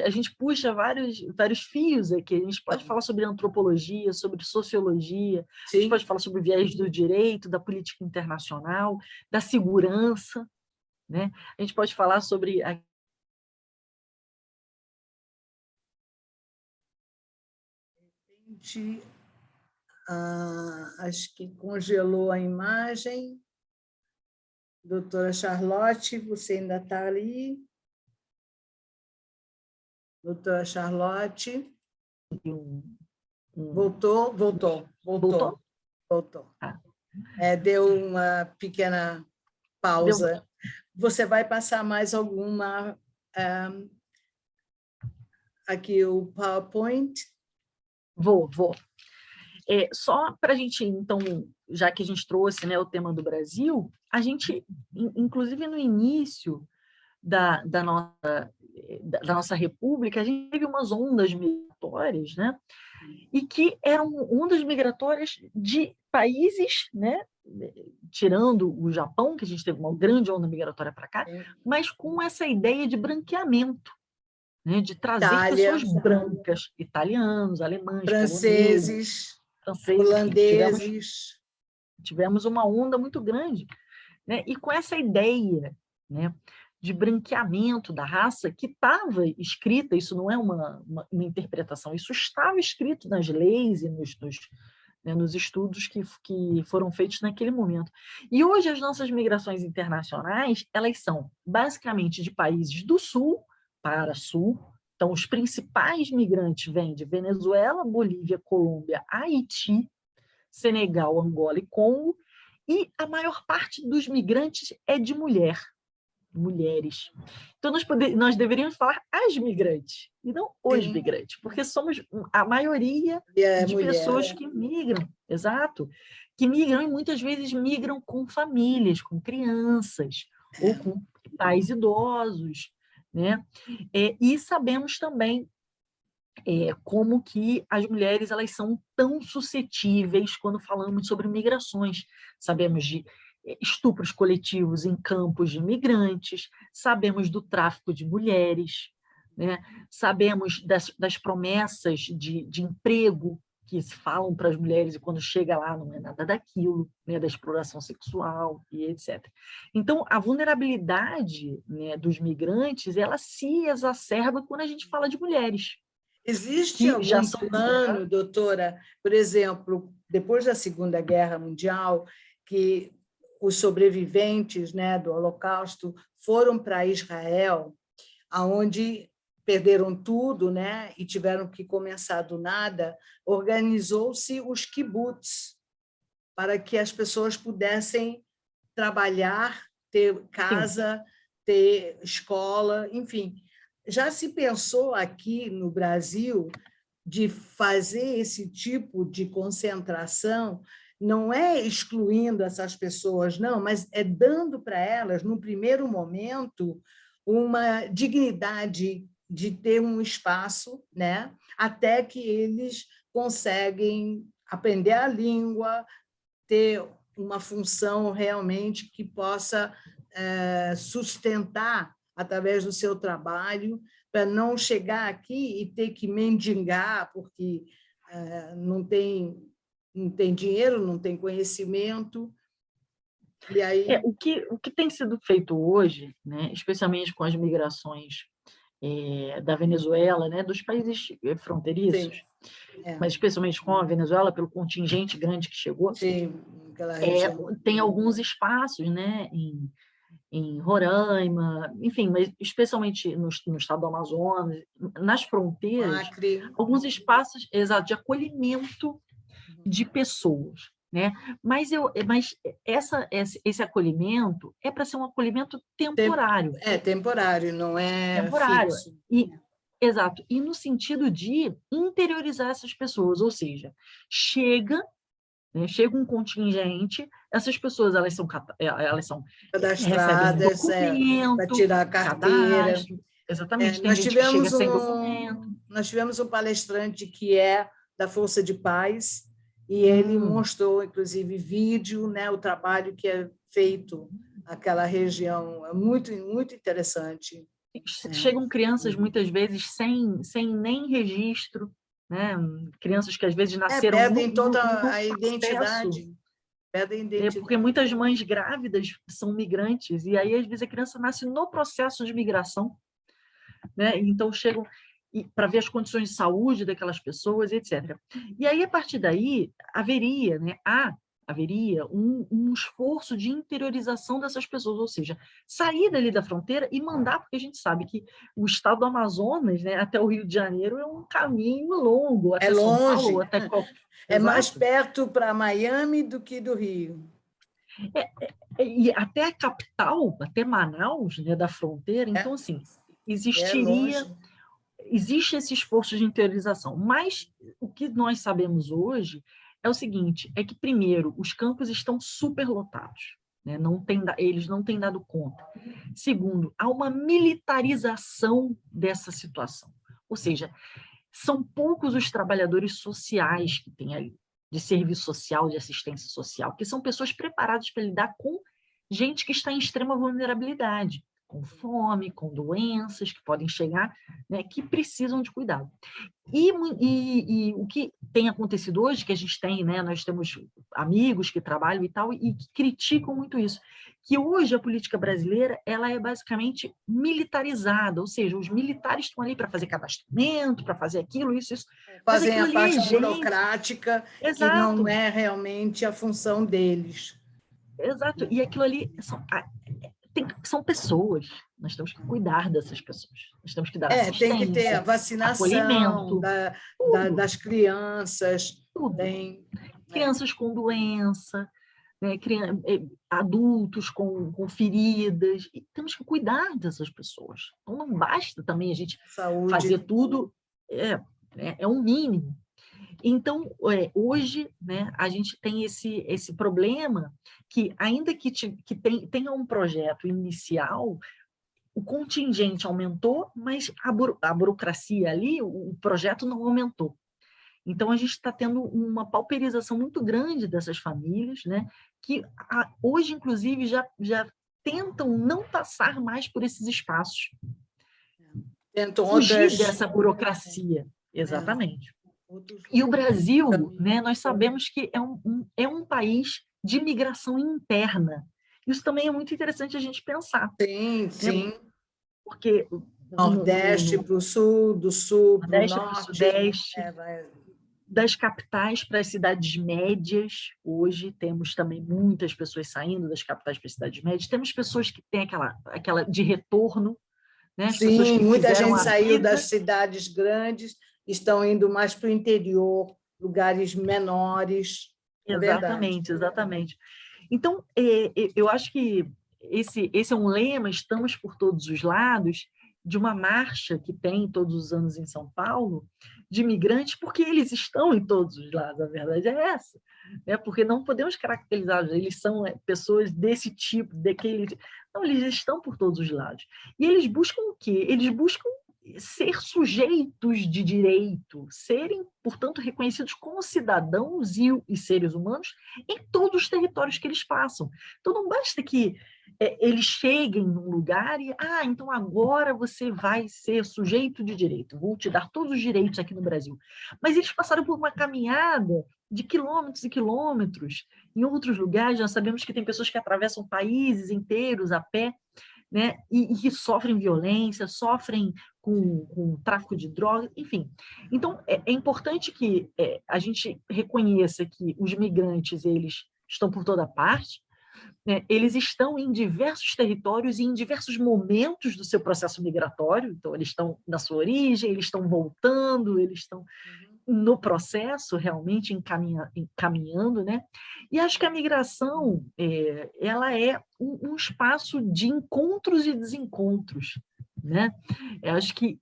a gente puxa vários fios aqui. A gente pode falar sobre antropologia, sobre sociologia, a gente pode falar sobre o viés do direito, da política internacional, da segurança, né? A gente pode falar sobre acho que congelou a imagem. Doutora Charlotte, você ainda está ali? Doutora Charlotte? Voltou? Deu uma pequena pausa. Você vai passar mais alguma... aqui o PowerPoint? Vou. Só para a gente, então, já que a gente trouxe, né, o tema do Brasil, a gente, inclusive no início da nossa república, a gente teve umas ondas migratórias, né? E que eram ondas migratórias de países, né, tirando o Japão, que a gente teve uma grande onda migratória para cá, mas com essa ideia de branqueamento, né, de trazer Itália, pessoas brancas, italianos, alemães, poloneses, franceses, franceses, enfim, holandeses. tivemos uma onda muito grande, né? E com essa ideia, né, de branqueamento da raça que estava escrita, isso não é uma interpretação, isso estava escrito nas leis e nos estudos que foram feitos naquele momento. E hoje as nossas migrações internacionais, elas são basicamente de países do sul para sul. Então, os principais migrantes vêm de Venezuela, Bolívia, Colômbia, Haiti, Senegal, Angola e Congo, e a maior parte dos migrantes é de mulheres. Então, nós deveríamos falar as migrantes, e não os Sim. migrantes, porque somos a maioria de mulher, pessoas que migram, exato, que migram e muitas vezes migram com famílias, com crianças, ou com pais idosos, né? E sabemos também como que as mulheres elas são tão suscetíveis quando falamos sobre migrações. Sabemos de estupros coletivos em campos de imigrantes, sabemos do tráfico de mulheres, né? Sabemos das promessas de emprego que se falam para as mulheres e quando chega lá não é nada daquilo, né? Da exploração sexual e etc. Então, a vulnerabilidade, né, dos migrantes, ela se exacerba quando a gente fala de mulheres. Existe algum plano, doutora, por exemplo, depois da Segunda Guerra Mundial, que os sobreviventes, né, do Holocausto foram para Israel, aonde perderam tudo, né, e tiveram que começar do nada, organizou-se os kibbutz para que as pessoas pudessem trabalhar, ter casa, ter escola, enfim. Já se pensou aqui no Brasil de fazer esse tipo de concentração, não é excluindo essas pessoas, não, mas é dando para elas, no primeiro momento, uma dignidade de ter um espaço, né? Até que eles conseguem aprender a língua, ter uma função realmente que possa sustentar através do seu trabalho, para não chegar aqui e ter que mendigar, porque não tem dinheiro, não tem conhecimento. E aí... o que tem sido feito hoje, né, especialmente com as migrações da Venezuela, né, dos países fronteiriços, mas especialmente com a Venezuela, pelo contingente grande que chegou, tem alguns espaços, né, em Roraima, enfim, mas especialmente no estado do Amazonas, nas fronteiras, Acre. Alguns espaços de acolhimento de pessoas, né? Mas esse acolhimento é para ser um acolhimento temporário. Temporário, não é temporário. Fixo. Exato. E no sentido de interiorizar essas pessoas, ou seja, chega um contingente, essas pessoas elas são cadastradas, recebem documento, para tirar a carteira. cadastro, exatamente, tem gente que chega sem documento. Nós tivemos um palestrante que é da Força de Paz, e ele mostrou, inclusive, vídeo, né, o trabalho que é feito naquela região. É muito, muito interessante. Chegam crianças, muitas vezes, sem nem registro, né? Crianças que, às vezes, nasceram perdem toda a identidade. Porque muitas mães grávidas são migrantes, e aí, às vezes, a criança nasce no processo de migração, né? Então, chegam para ver as condições de saúde daquelas pessoas, etc. E aí, a partir daí, haveria um esforço de interiorização dessas pessoas, ou seja, sair dali da fronteira e mandar, porque a gente sabe que o estado do Amazonas, né, até o Rio de Janeiro, é um caminho longo, até longe. São Paulo, até é mais perto para Miami do que do Rio. E até a capital, até Manaus, né, da fronteira, então, assim, existe esse esforço de interiorização, mas o que nós sabemos hoje é o seguinte, é que, primeiro, os campos estão superlotados, né? Eles não têm dado conta. Segundo, há uma militarização dessa situação, ou seja, são poucos os trabalhadores sociais que tem ali. de serviço social, de assistência social, que são pessoas preparadas para lidar com gente que está em extrema vulnerabilidade, com fome, com doenças que podem chegar, né, que precisam de cuidado. E o que tem acontecido hoje, que a gente tem, né, nós temos amigos que trabalham e tal, e que criticam muito isso, que hoje a política brasileira ela é basicamente militarizada, ou seja, os militares estão ali para fazer cadastramento, para fazer aquilo, isso, mas Fazem aquilo a ali é parte gente. burocrática que não Exato, é realmente a função deles. exato, e aquilo ali são pessoas, nós temos que cuidar dessas pessoas, nós temos que dar Tem que ter a assistência, vacinação acolhimento, das crianças, tudo. tem, Crianças com doença, né, adultos com feridas, e temos que cuidar dessas pessoas. Então, não basta também a gente fazer saúde. tudo, é um mínimo. Então, hoje, né, a gente tem esse problema que, ainda que tenha um projeto inicial, o contingente aumentou, mas a burocracia ali, o projeto não aumentou. Então, a gente está tendo uma pauperização muito grande dessas famílias, né, que hoje, inclusive, já tentam não passar mais por esses espaços. Tentam Fugir dessa burocracia. Exatamente. E o Brasil, né, nós sabemos que é um país de migração interna. Isso também é muito interessante a gente pensar. Sim, sim. Né? Porque Nordeste para o sul, do sul para o Nordeste para o norte. Sudeste, das capitais para as cidades médias, hoje temos também muitas pessoas saindo das capitais para as cidades médias, temos pessoas que têm aquela de retorno, né? As pessoas Sim, que muita fizeram gente a saiu vida. das cidades grandes, estão indo mais para o interior, lugares menores. É verdade. Exatamente, exatamente. Então, eu acho que esse é um lema, estamos por todos os lados, de uma marcha que tem todos os anos em São Paulo, de imigrantes, porque eles estão em todos os lados, a verdade é essa. Né? Porque não podemos caracterizá-los, eles são pessoas desse tipo, daquele... Não, eles estão por todos os lados. E eles buscam o quê? Eles buscam ser sujeitos de direito, serem, portanto, reconhecidos como cidadãos e seres humanos em todos os territórios que eles passam. Então, não basta que eles cheguem num lugar e, então agora você vai ser sujeito de direito, vou te dar todos os direitos aqui no Brasil. Mas eles passaram por uma caminhada de quilômetros e quilômetros. Em outros lugares, nós sabemos que tem pessoas que atravessam países inteiros a pé, né, e que sofrem violência, sofrem com tráfico de drogas, enfim. Então, é importante que a gente reconheça que os migrantes, eles estão por toda parte, né, eles estão em diversos territórios e em diversos momentos do seu processo migratório, então eles estão na sua origem, eles estão voltando, eles estão no processo realmente encaminhando, né? E acho que a migração ela é um espaço de encontros e desencontros, né? Eu acho que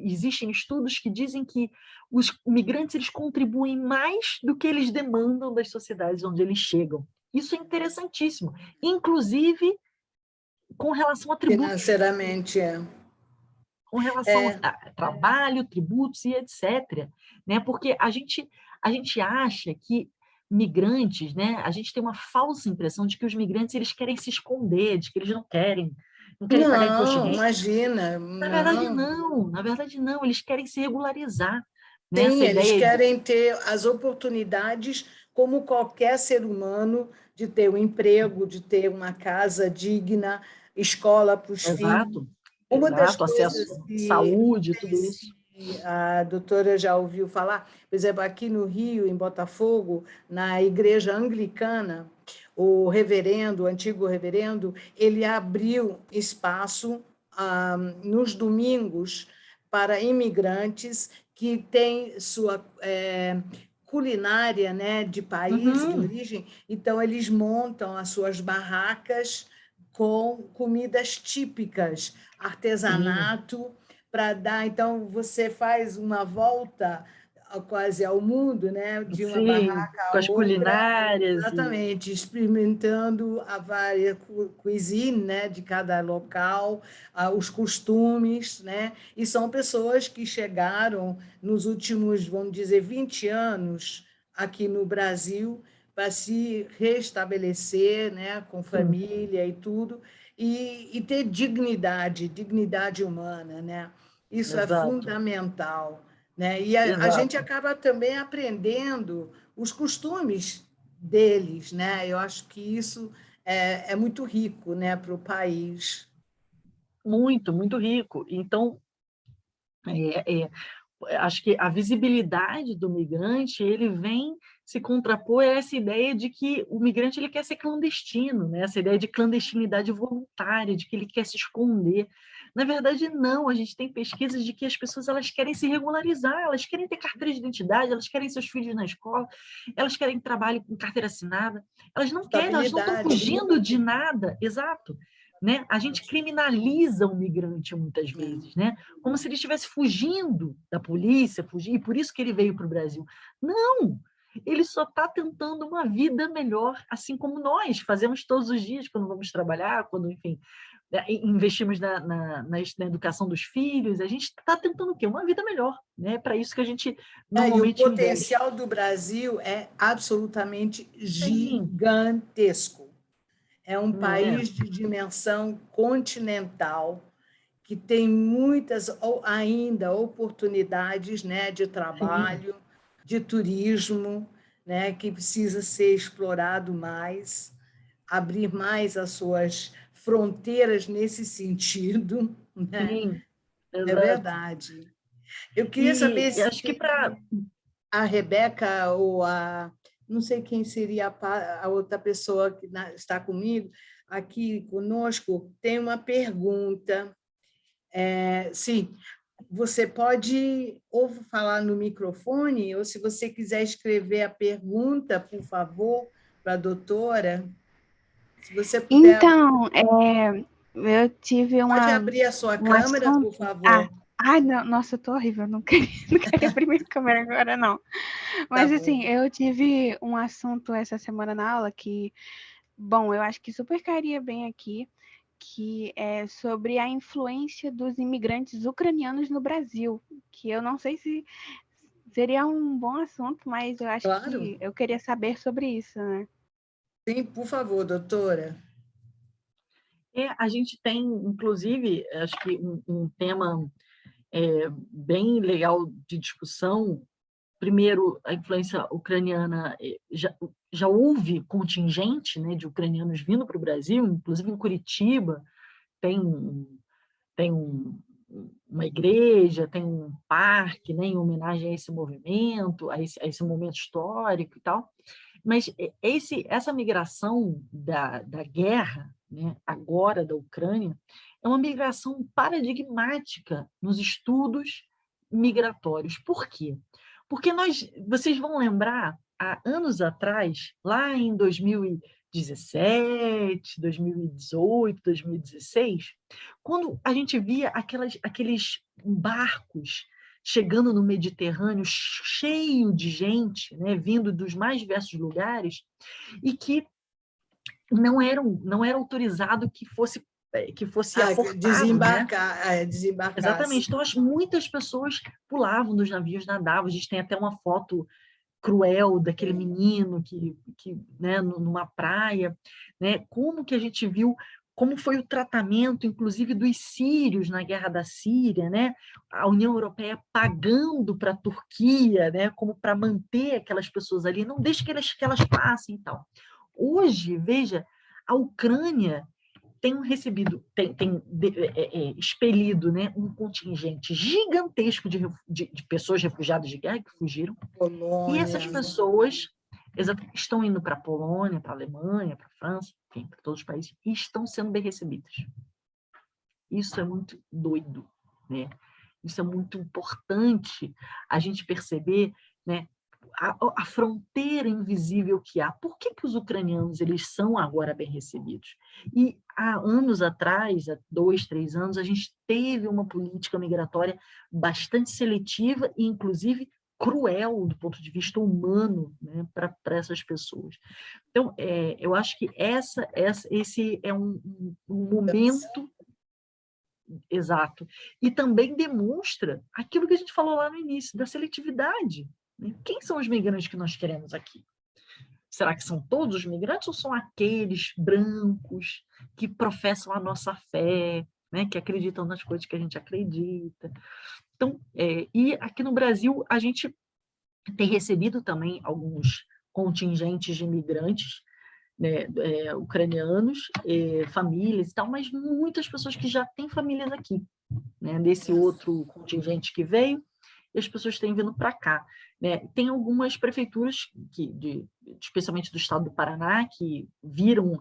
existem estudos que dizem que os migrantes eles contribuem mais do que eles demandam das sociedades onde eles chegam. Isso é interessantíssimo, inclusive com relação a tributos. Financeiramente, Com relação a trabalho, tributos e etc. Né? Porque a gente acha que migrantes, né? A gente tem uma falsa impressão de que os migrantes eles querem se esconder, de que eles não querem pagar imposto de Não, renda. imagina, não. Na verdade não, eles querem se regularizar. Né? Sim, Essa eles ideia querem ter as oportunidades, como qualquer ser humano, de ter um emprego, de ter uma casa digna, escola para os filhos. exato, Uma das acesso coisas à que saúde, não sei tudo isso. se a doutora já ouviu falar, por exemplo, aqui no Rio, em Botafogo, na igreja anglicana, o reverendo, o antigo reverendo, ele abriu espaço nos domingos para imigrantes que têm sua culinária, né, de país, de origem, então eles montam as suas barracas com comidas típicas, artesanato, para dar. Então, você faz uma volta quase ao mundo, né? De uma Sim, barraca a com as outra, culinárias e exatamente, experimentando a várias cuisine, né? De cada local, os costumes, né? E são pessoas que chegaram nos últimos, vamos dizer, 20 anos aqui no Brasil para se restabelecer, né, com Sim, família e tudo, e ter dignidade, dignidade humana, né? Isso é exato, fundamental, né? E a gente exato. acaba também aprendendo os costumes deles, né? Eu acho que isso é muito rico, né, para o país. Muito, muito rico. Então, é, é, acho que a visibilidade do migrante, ele vem se contrapor a essa ideia de que o migrante ele quer ser clandestino, né? Essa ideia de clandestinidade voluntária, de que ele quer se esconder. Na verdade, não. A gente tem pesquisas de que as pessoas elas querem se regularizar, elas querem ter carteira de identidade, elas querem seus filhos na escola, elas querem trabalho com carteira assinada, elas não querem, elas não estão Estabilidade. fugindo de nada. Exato. Né? A gente criminaliza o migrante muitas É. vezes, né? Como se ele estivesse fugindo da polícia, e por isso que ele veio para o Brasil. Não! Ele só está tentando uma vida melhor, assim como nós fazemos todos os dias quando vamos trabalhar, quando, enfim, investimos na educação dos filhos. A gente está tentando o quê? Uma vida melhor. Né? É para isso que a gente E o normalmente investe. potencial do Brasil é absolutamente Sim, gigantesco. É um é, país de dimensão continental que tem muitas ou ainda oportunidades, né, de sim, trabalho, de turismo, né, que precisa ser explorado mais, abrir mais as suas fronteiras nesse sentido, né? sim, É exato. verdade. Eu queria saber E acho que se para a Rebeca ou não sei quem seria a outra pessoa que está comigo, aqui conosco, tem uma pergunta. Sim, você pode ou falar no microfone, ou se você quiser escrever a pergunta, por favor, para a doutora, se você puder, Então, eu tive pode abrir a sua um câmera, por assunto. favor. Ai, não, nossa, eu tô horrível, não queria, não queria abrir minha câmera agora, não. Tá Mas, bom. assim, eu tive um assunto essa semana na aula que, bom, eu acho que super cairia bem aqui, que é sobre a influência dos imigrantes ucranianos no Brasil, que eu não sei se seria um bom assunto, mas eu acho Claro. que eu queria saber sobre isso, né? Sim, por favor, doutora. a gente tem, inclusive, acho que um tema bem legal de discussão. Primeiro, a influência ucraniana, já houve contingente, né, de ucranianos vindo para o Brasil, inclusive em Curitiba tem, tem uma igreja, tem um parque, né, em homenagem a esse movimento, a esse momento histórico e tal. Mas essa migração da guerra, né, agora da Ucrânia, é uma migração paradigmática nos estudos migratórios. Por quê? Porque vocês vão lembrar, há anos atrás, lá em 2017, 2018, 2016, quando a gente via aqueles barcos chegando no Mediterrâneo cheio de gente, né, vindo dos mais diversos lugares, e que não era autorizado que fosse aportado, né? Desembarcasse. Exatamente. Então, muitas pessoas pulavam dos navios, nadavam. A gente tem até uma foto cruel daquele menino que né, numa praia, né? Como que a gente viu como foi o tratamento, inclusive, dos sírios na guerra da Síria, né? A União Europeia pagando para a Turquia, né? Como para manter aquelas pessoas ali, não deixe que elas passem e tal. Hoje, veja, a Ucrânia tem expelido, né, um contingente gigantesco de pessoas refugiadas de guerra que fugiram, e essas Polônia. pessoas estão indo para a Polônia, para a Alemanha, para a França, enfim, para todos os países, e estão sendo bem recebidas. Isso é muito doido, né? Isso é muito importante a gente perceber, né, a fronteira invisível que há. Por que os ucranianos eles são agora bem recebidos? E há anos atrás, há 2, 3 anos, a gente teve uma política migratória bastante seletiva e, inclusive, cruel do ponto de vista humano, né, para essas pessoas. Então, eu acho que esse é um momento exato. E também demonstra aquilo que a gente falou lá no início, da seletividade. né? Quem são os migrantes que nós queremos aqui? Será que são todos os migrantes ou são aqueles brancos que professam a nossa fé, né? Que acreditam nas coisas que a gente acredita? Então, e aqui no Brasil, a gente tem recebido também alguns contingentes de imigrantes, né, ucranianos, famílias e tal, mas muitas pessoas que já têm famílias aqui, né, desse outro contingente que veio, e as pessoas têm vindo para cá, né? Tem algumas prefeituras, especialmente do estado do Paraná, que viram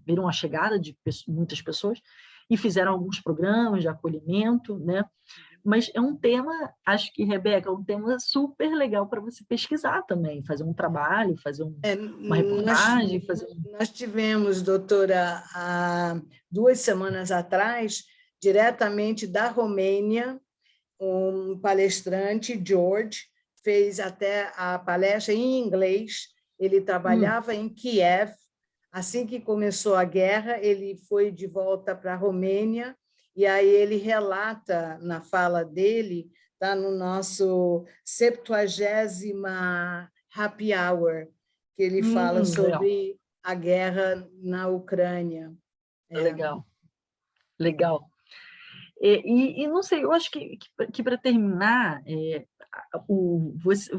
viram a chegada de muitas pessoas e fizeram alguns programas de acolhimento, né? Mas é um tema, acho que, Rebeca, é um tema super legal para você pesquisar também, fazer um trabalho, fazer uma reportagem. Nós tivemos, doutora, há 2 semanas atrás, diretamente da Romênia, um palestrante, George, fez até a palestra em inglês. Ele trabalhava em Kiev. Assim que começou a guerra, ele foi de volta para a Romênia, e aí ele relata na fala dele, está no nosso 70ª Happy Hour, que ele fala sobre a guerra na Ucrânia. Legal, legal. E não sei, eu acho que para terminar,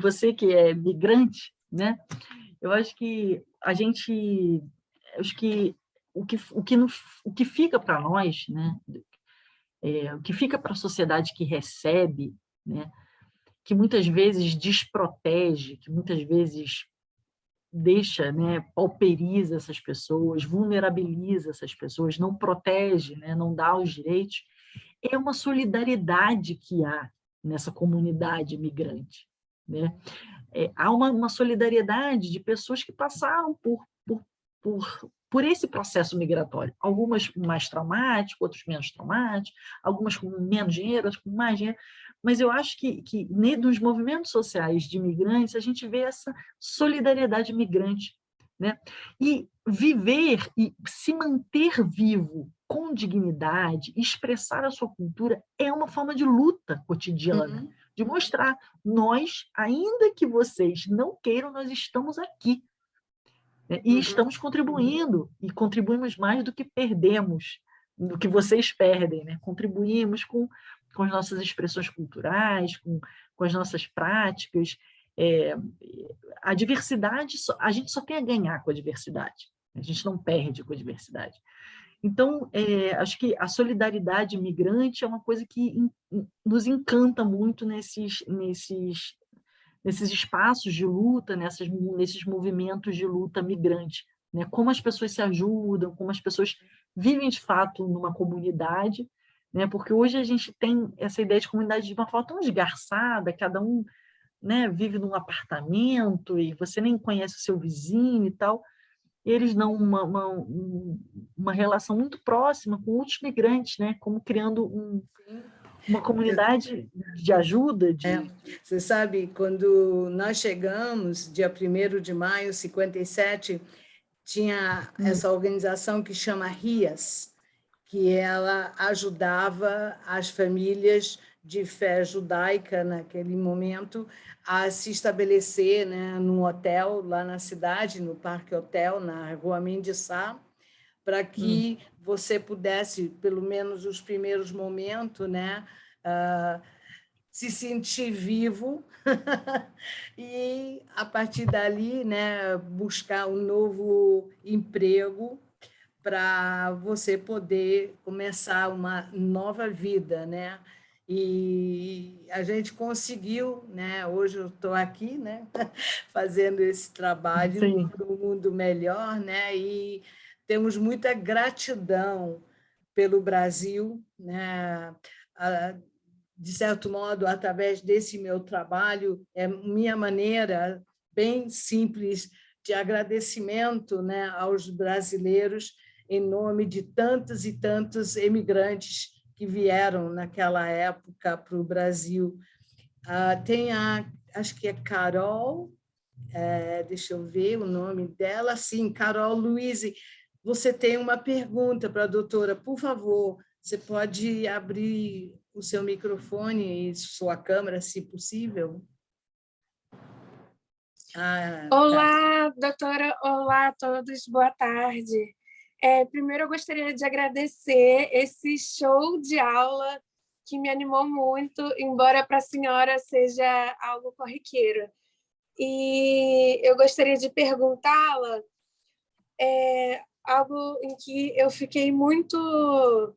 você que é migrante, né? Eu acho que o que fica para nós, né? O que fica para a sociedade que recebe, né? Que muitas vezes desprotege, que muitas vezes deixa, né, pauperiza essas pessoas, vulnerabiliza essas pessoas, não protege, né, não dá os direitos, é uma solidariedade que há nessa comunidade migrante, né? Há uma solidariedade de pessoas que passaram por esse processo migratório, algumas mais traumático, outros menos traumáticos, algumas com menos dinheiro, outras com mais dinheiro, mas eu acho que nos movimentos sociais de imigrantes a gente vê essa solidariedade migrante, né? E viver e se manter vivo com dignidade, expressar a sua cultura é uma forma de luta cotidiana, de mostrar, nós, ainda que vocês não queiram, nós estamos aqui, né? E estamos contribuindo, e contribuímos mais do que perdemos, do que vocês perdem, né? Contribuímos com as nossas expressões culturais, com as nossas práticas. A diversidade, a gente só tem a ganhar com a diversidade, a gente não perde com a diversidade. Então, acho que a solidariedade migrante é uma coisa que nos encanta muito nesses espaços de luta, nesses movimentos de luta migrante, né? Como as pessoas se ajudam, como as pessoas vivem de fato numa comunidade, né? Porque hoje a gente tem essa ideia de comunidade de uma forma tão esgarçada, cada um, né, vive num apartamento e você nem conhece o seu vizinho e tal. Eles dão uma relação muito próxima com outros migrantes, né? Como criando uma comunidade de ajuda. Você sabe, quando nós chegamos, dia 1º de maio, 57, tinha essa organização que chama RIAS, que ela ajudava as famílias de fé judaica, naquele momento, a se estabelecer, né, num hotel lá na cidade, no Parque Hotel, na Rua Mendissá, para que você pudesse, pelo menos os primeiros momentos, né, se sentir vivo e, a partir dali, né, buscar um novo emprego para você poder começar uma nova vida, né? E a gente conseguiu, né? Hoje eu estou aqui, né? Fazendo esse trabalho para um mundo melhor, né? E temos muita gratidão pelo Brasil, né? De certo modo, através desse meu trabalho, é minha maneira bem simples de agradecimento, né, aos brasileiros, em nome de tantos e tantos emigrantes que vieram naquela época para o Brasil. Tem acho que é Carol, deixa eu ver o nome dela, sim, Carol Luiz. Você tem uma pergunta para a doutora, por favor, você pode abrir o seu microfone e sua câmera, se possível? Tá. Olá, doutora. Olá a todos. Boa tarde. Primeiro, eu gostaria de agradecer esse show de aula que me animou muito, embora para a senhora seja algo corriqueiro. E eu gostaria de perguntá-la algo em que eu fiquei muito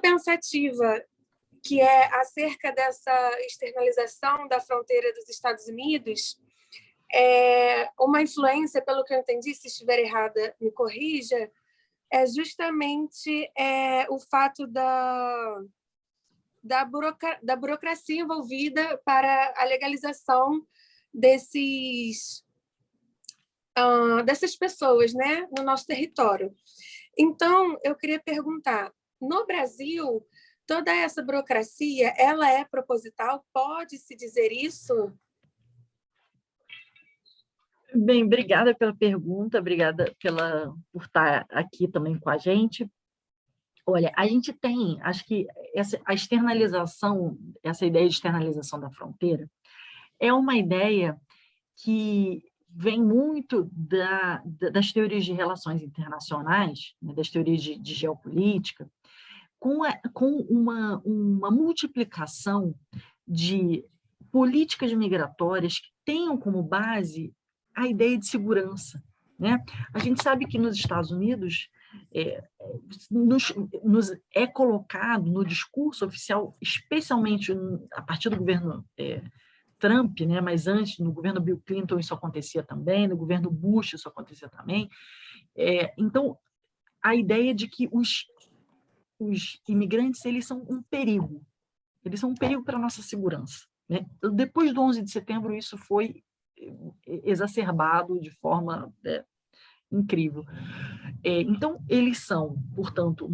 pensativa, que é acerca dessa externalização da fronteira dos Estados Unidos. Uma influência, pelo que eu entendi, se estiver errada, me corrija, é justamente o fato da burocracia envolvida para a legalização dessas pessoas, né, no nosso território. Então, eu queria perguntar, no Brasil, toda essa burocracia, ela é proposital? Pode-se dizer isso? Bem, obrigada pela pergunta, obrigada por estar aqui também com a gente. Olha, a gente tem, acho que a externalização, essa ideia de externalização da fronteira, é uma ideia que vem muito das teorias de relações internacionais, né, das teorias de geopolítica, com uma multiplicação de políticas migratórias que tenham como base a ideia de segurança, né? A gente sabe que nos Estados Unidos nos é colocado no discurso oficial, especialmente a partir do governo Trump, né? Mas antes, no governo Bill Clinton, isso acontecia também, no governo Bush, isso acontecia também. Então, a ideia de que os imigrantes, eles são um perigo para a nossa segurança, né? Depois do 11 de setembro, isso foi exacerbado de forma incrível. Então, eles são, portanto,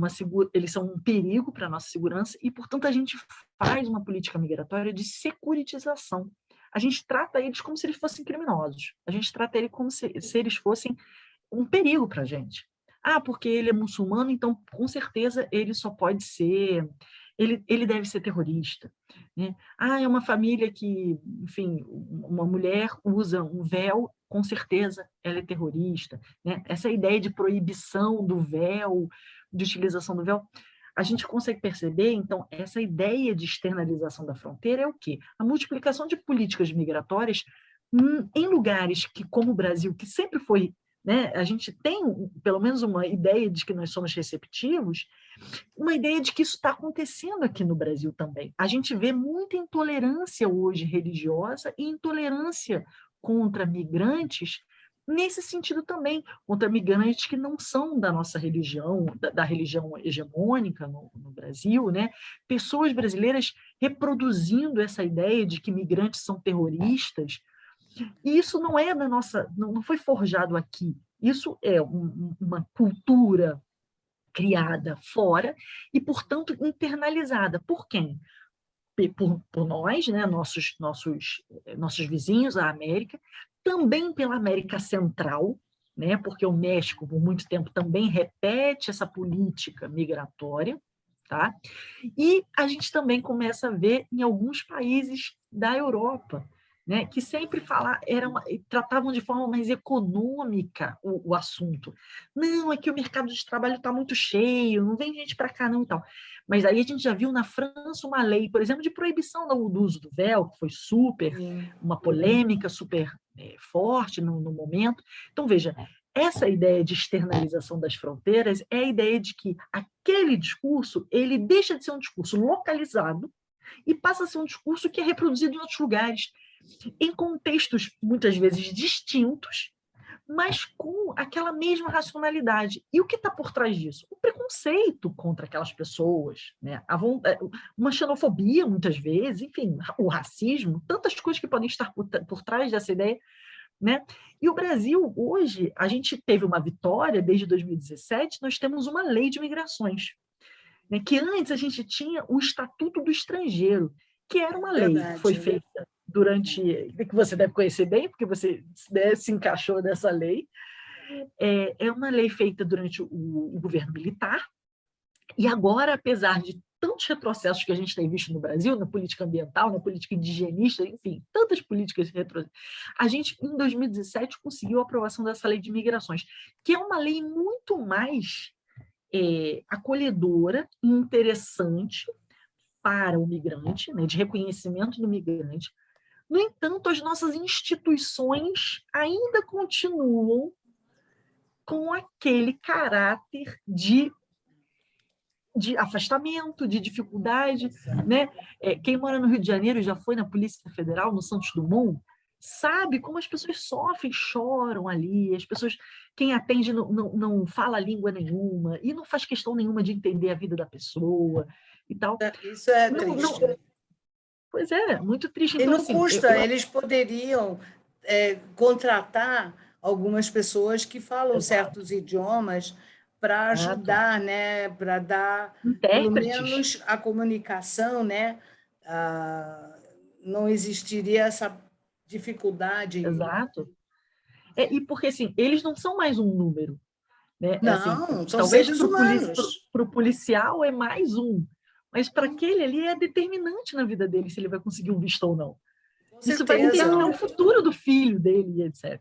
eles são um perigo para a nossa segurança e, portanto, a gente faz uma política migratória de securitização. A gente trata eles como se eles fossem criminosos. A gente trata eles como se eles fossem um perigo para a gente. Porque ele é muçulmano, então, com certeza, ele só pode ser... Ele deve ser terrorista, né? É uma família que, enfim, uma mulher usa um véu, com certeza ela é terrorista, né? Essa ideia de proibição do véu, de utilização do véu, a gente consegue perceber, então, essa ideia de externalização da fronteira é o quê? A multiplicação de políticas migratórias em lugares que, como o Brasil, que sempre foi, né, a gente tem pelo menos uma ideia de que nós somos receptivos, uma ideia de que isso está acontecendo aqui no Brasil também. A gente vê muita intolerância hoje religiosa e intolerância contra migrantes nesse sentido também, contra migrantes que não são da nossa religião, da religião hegemônica no Brasil, né? Pessoas brasileiras reproduzindo essa ideia de que migrantes são terroristas. E isso não é da nossa, não foi forjado aqui. Isso é uma cultura criada fora e, portanto, internalizada. Por quem? Por nós, né? nossos vizinhos, a América, também pela América Central, né? Porque o México, por muito tempo, também repete essa política migratória, tá? E a gente também começa a ver em alguns países da Europa, né, que sempre tratavam de forma mais econômica o assunto. Não, é que o mercado de trabalho está muito cheio, não vem gente para cá não e tal. Mas aí a gente já viu na França uma lei, por exemplo, de proibição do uso do véu, que foi uma polêmica super forte no momento. Então, veja, essa ideia de externalização das fronteiras é a ideia de que aquele discurso, ele deixa de ser um discurso localizado e passa a ser um discurso que é reproduzido em outros lugares, em contextos muitas vezes distintos, mas com aquela mesma racionalidade. E o que está por trás disso? O preconceito contra aquelas pessoas, né? Uma xenofobia, muitas vezes, enfim, o racismo, tantas coisas que podem estar por trás dessa ideia, né? E o Brasil, hoje, a gente teve uma vitória, desde 2017, nós temos uma lei de migrações, né? Que antes a gente tinha o Estatuto do Estrangeiro, que era uma lei que foi feita que você deve conhecer bem, porque você se encaixou nessa lei, é uma lei feita durante o governo militar, e agora, apesar de tantos retrocessos que a gente tem visto no Brasil, na política ambiental, na política indigenista, enfim, tantas políticas retrocessas. A gente, em 2017, conseguiu a aprovação dessa lei de migrações, que é uma lei muito mais acolhedora e interessante para o migrante, né, de reconhecimento do migrante. No entanto, as nossas instituições ainda continuam com aquele caráter de afastamento, de dificuldade, né? Quem mora no Rio de Janeiro e já foi na Polícia Federal, no Santos Dumont, sabe como as pessoas sofrem, choram ali, as pessoas, quem atende não fala língua nenhuma e não faz questão nenhuma de entender a vida da pessoa e tal. Isso é triste. Pois é, muito triste. E então, não custa, eles poderiam contratar algumas pessoas que falam certos idiomas para ajudar, né, para dar pelo menos a comunicação, né, não existiria essa dificuldade. Exato. E porque assim, eles não são mais um número, né? Não, assim, são talvez seres humanos. Para o policial é mais um, mas para aquele ali é determinante na vida dele se ele vai conseguir um visto ou não. Isso vai determinar o futuro do filho dele, etc.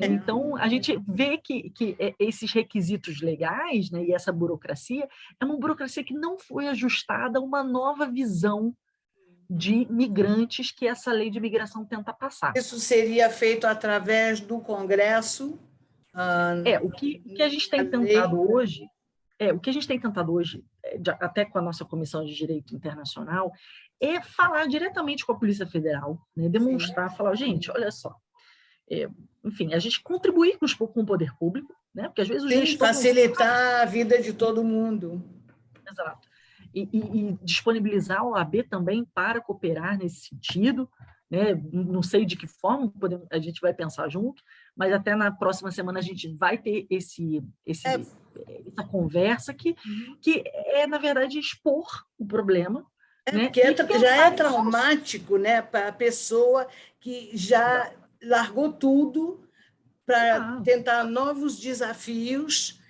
Então, a gente vê que esses requisitos legais, né, e essa burocracia é uma burocracia que não foi ajustada a uma nova visão de migrantes que essa lei de imigração tenta passar. Isso seria feito através do Congresso? O que a gente tem tentado hoje, até com a nossa Comissão de Direito Internacional, é falar diretamente com a Polícia Federal, né, demonstrar, falar, gente, olha só, enfim, a gente contribuir com o poder público, né? Porque às vezes o gestor facilitar a vida de todo mundo. Exato. E disponibilizar a OAB também para cooperar nesse sentido, né? Não sei de que forma a gente vai pensar junto, mas até na próxima semana a gente vai ter essa conversa que é, na verdade, expor o problema. Né? Porque já é traumático, né, para a pessoa que já largou tudo para tentar novos desafios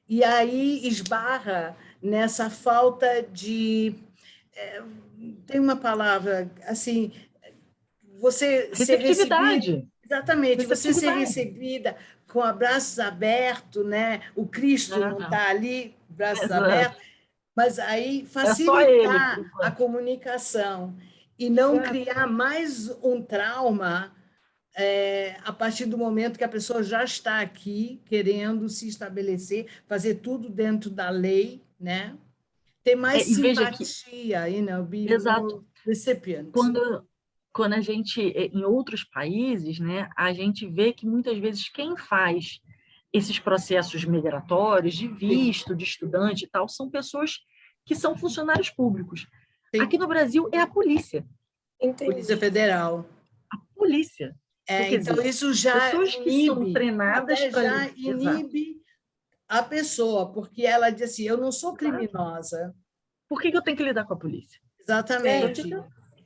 e aí esbarra nessa falta de... tem uma palavra, assim, você ser recebida... Exatamente, você ser recebida com braços abertos, né? O Cristo não está ali, braços abertos, mas aí facilitar a comunicação e não criar mais um trauma a partir do momento que a pessoa já está aqui querendo se estabelecer, fazer tudo dentro da lei, né? Ter mais simpatia, Exato. Recipient. Quando a gente, em outros países, né, a gente vê que muitas vezes quem faz esses processos migratórios de visto, de estudante e tal, são pessoas que são funcionários públicos. Sim. Aqui no Brasil é a polícia. Polícia Federal. A polícia. Então, dizer, isso já pessoas que são treinadas para... já inibe a pessoa, porque ela diz assim, eu não sou criminosa. Por que eu tenho que lidar com a polícia? Exatamente.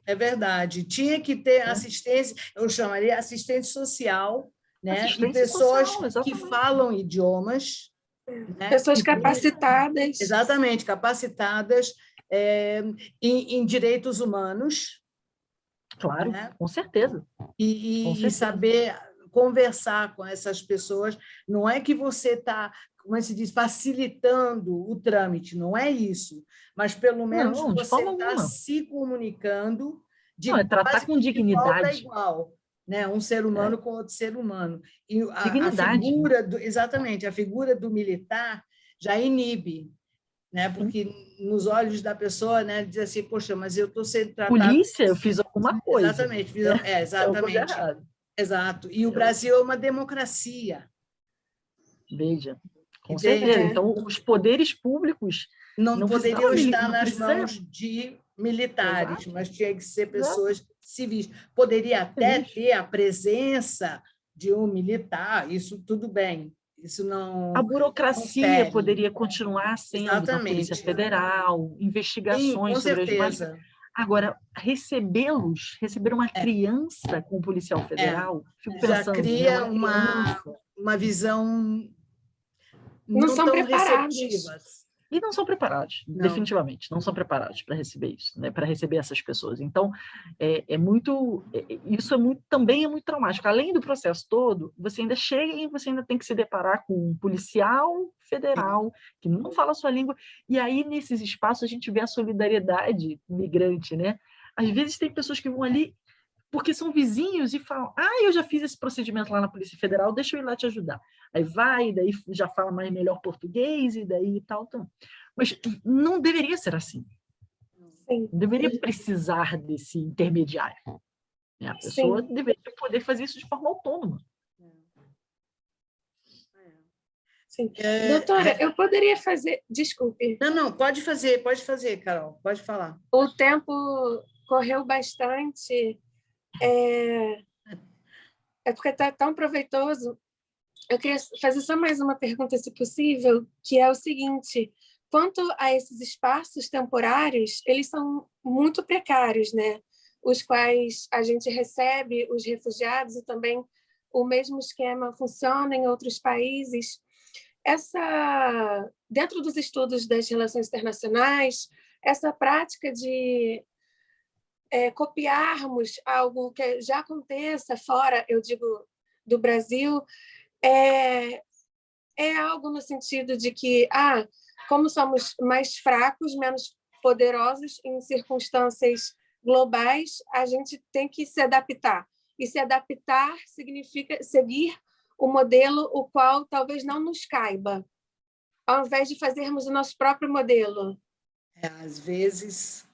É verdade. Tinha que ter assistência, eu chamaria assistente social, né? E pessoas que falam idiomas. Né? Pessoas capacitadas. Exatamente, capacitadas em direitos humanos. Claro, né? Com certeza. E saber conversar com essas pessoas. Não é que você está, como se diz, facilitando o trâmite, não é isso. Mas, pelo menos, você está se comunicando de tratar com dignidade. Igual, né? Um ser humano com outro ser humano. E dignidade. Exatamente, a figura do militar já inibe. Né? Porque nos olhos da pessoa, né, diz assim, poxa, mas eu estou sendo tratado... Polícia, eu fiz alguma coisa. Exatamente, exatamente. Exato. E o Brasil é uma democracia. Veja, com certeza. Então, os poderes públicos não poderiam estar nas mãos de militares, mas tinha que ser pessoas civis. Poderia até ter a presença de um militar, isso tudo bem. Isso não... A burocracia poderia continuar sendo da Polícia Federal, investigações sobre as mais... Agora, receber uma criança com o policial federal, fico pensando... Já cria uma visão não são tão preparados. receptivas. E não são preparados, Não. definitivamente, não são preparados para receber isso, né? Para receber essas pessoas. Então, isso também é muito traumático. Além do processo todo, você ainda chega e você ainda tem que se deparar com um policial federal que não fala a sua língua. E aí, nesses espaços, a gente vê a solidariedade migrante, né? Às vezes tem pessoas que vão ali porque são vizinhos e falam, eu já fiz esse procedimento lá na Polícia Federal, deixa eu ir lá te ajudar. Aí vai, daí já fala mais melhor português, e daí e tal. Mas não deveria ser assim. Sim. Não deveria precisar desse intermediário. Né? A pessoa deveria poder fazer isso de forma autônoma. Sim. Doutora, eu poderia fazer... Desculpe. Não, pode fazer, Carol, pode falar. O tempo correu bastante... É porque está tão proveitoso. Eu queria fazer só mais uma pergunta, se possível, que é o seguinte: quanto a esses espaços temporários, eles são muito precários, né? Os quais a gente recebe os refugiados e também o mesmo esquema funciona em outros países. Dentro dos estudos das relações internacionais, essa prática de copiarmos algo que já aconteça fora, eu digo, do Brasil, é algo no sentido de que, como somos mais fracos, menos poderosos em circunstâncias globais, a gente tem que se adaptar. E se adaptar significa seguir o modelo o qual talvez não nos caiba, ao invés de fazermos o nosso próprio modelo. Às vezes...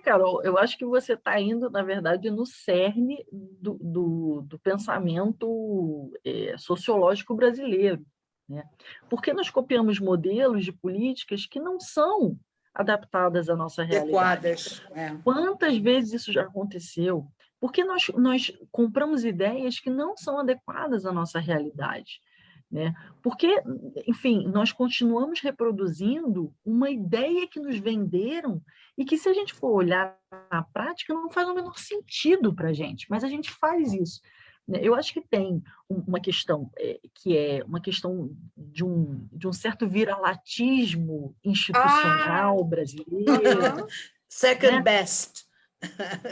Carol, eu acho que você está indo, na verdade, no cerne do pensamento sociológico brasileiro, né? Porque nós copiamos modelos de políticas que não são adaptadas à nossa realidade. Adequadas. Quantas vezes isso já aconteceu? Porque nós compramos ideias que não são adequadas à nossa realidade. Né? Porque, enfim, nós continuamos reproduzindo uma ideia que nos venderam e que, se a gente for olhar na prática, não faz o menor sentido para a gente, mas a gente faz isso. Eu acho que tem uma questão que é uma questão de um certo viralatismo institucional brasileiro. Second best.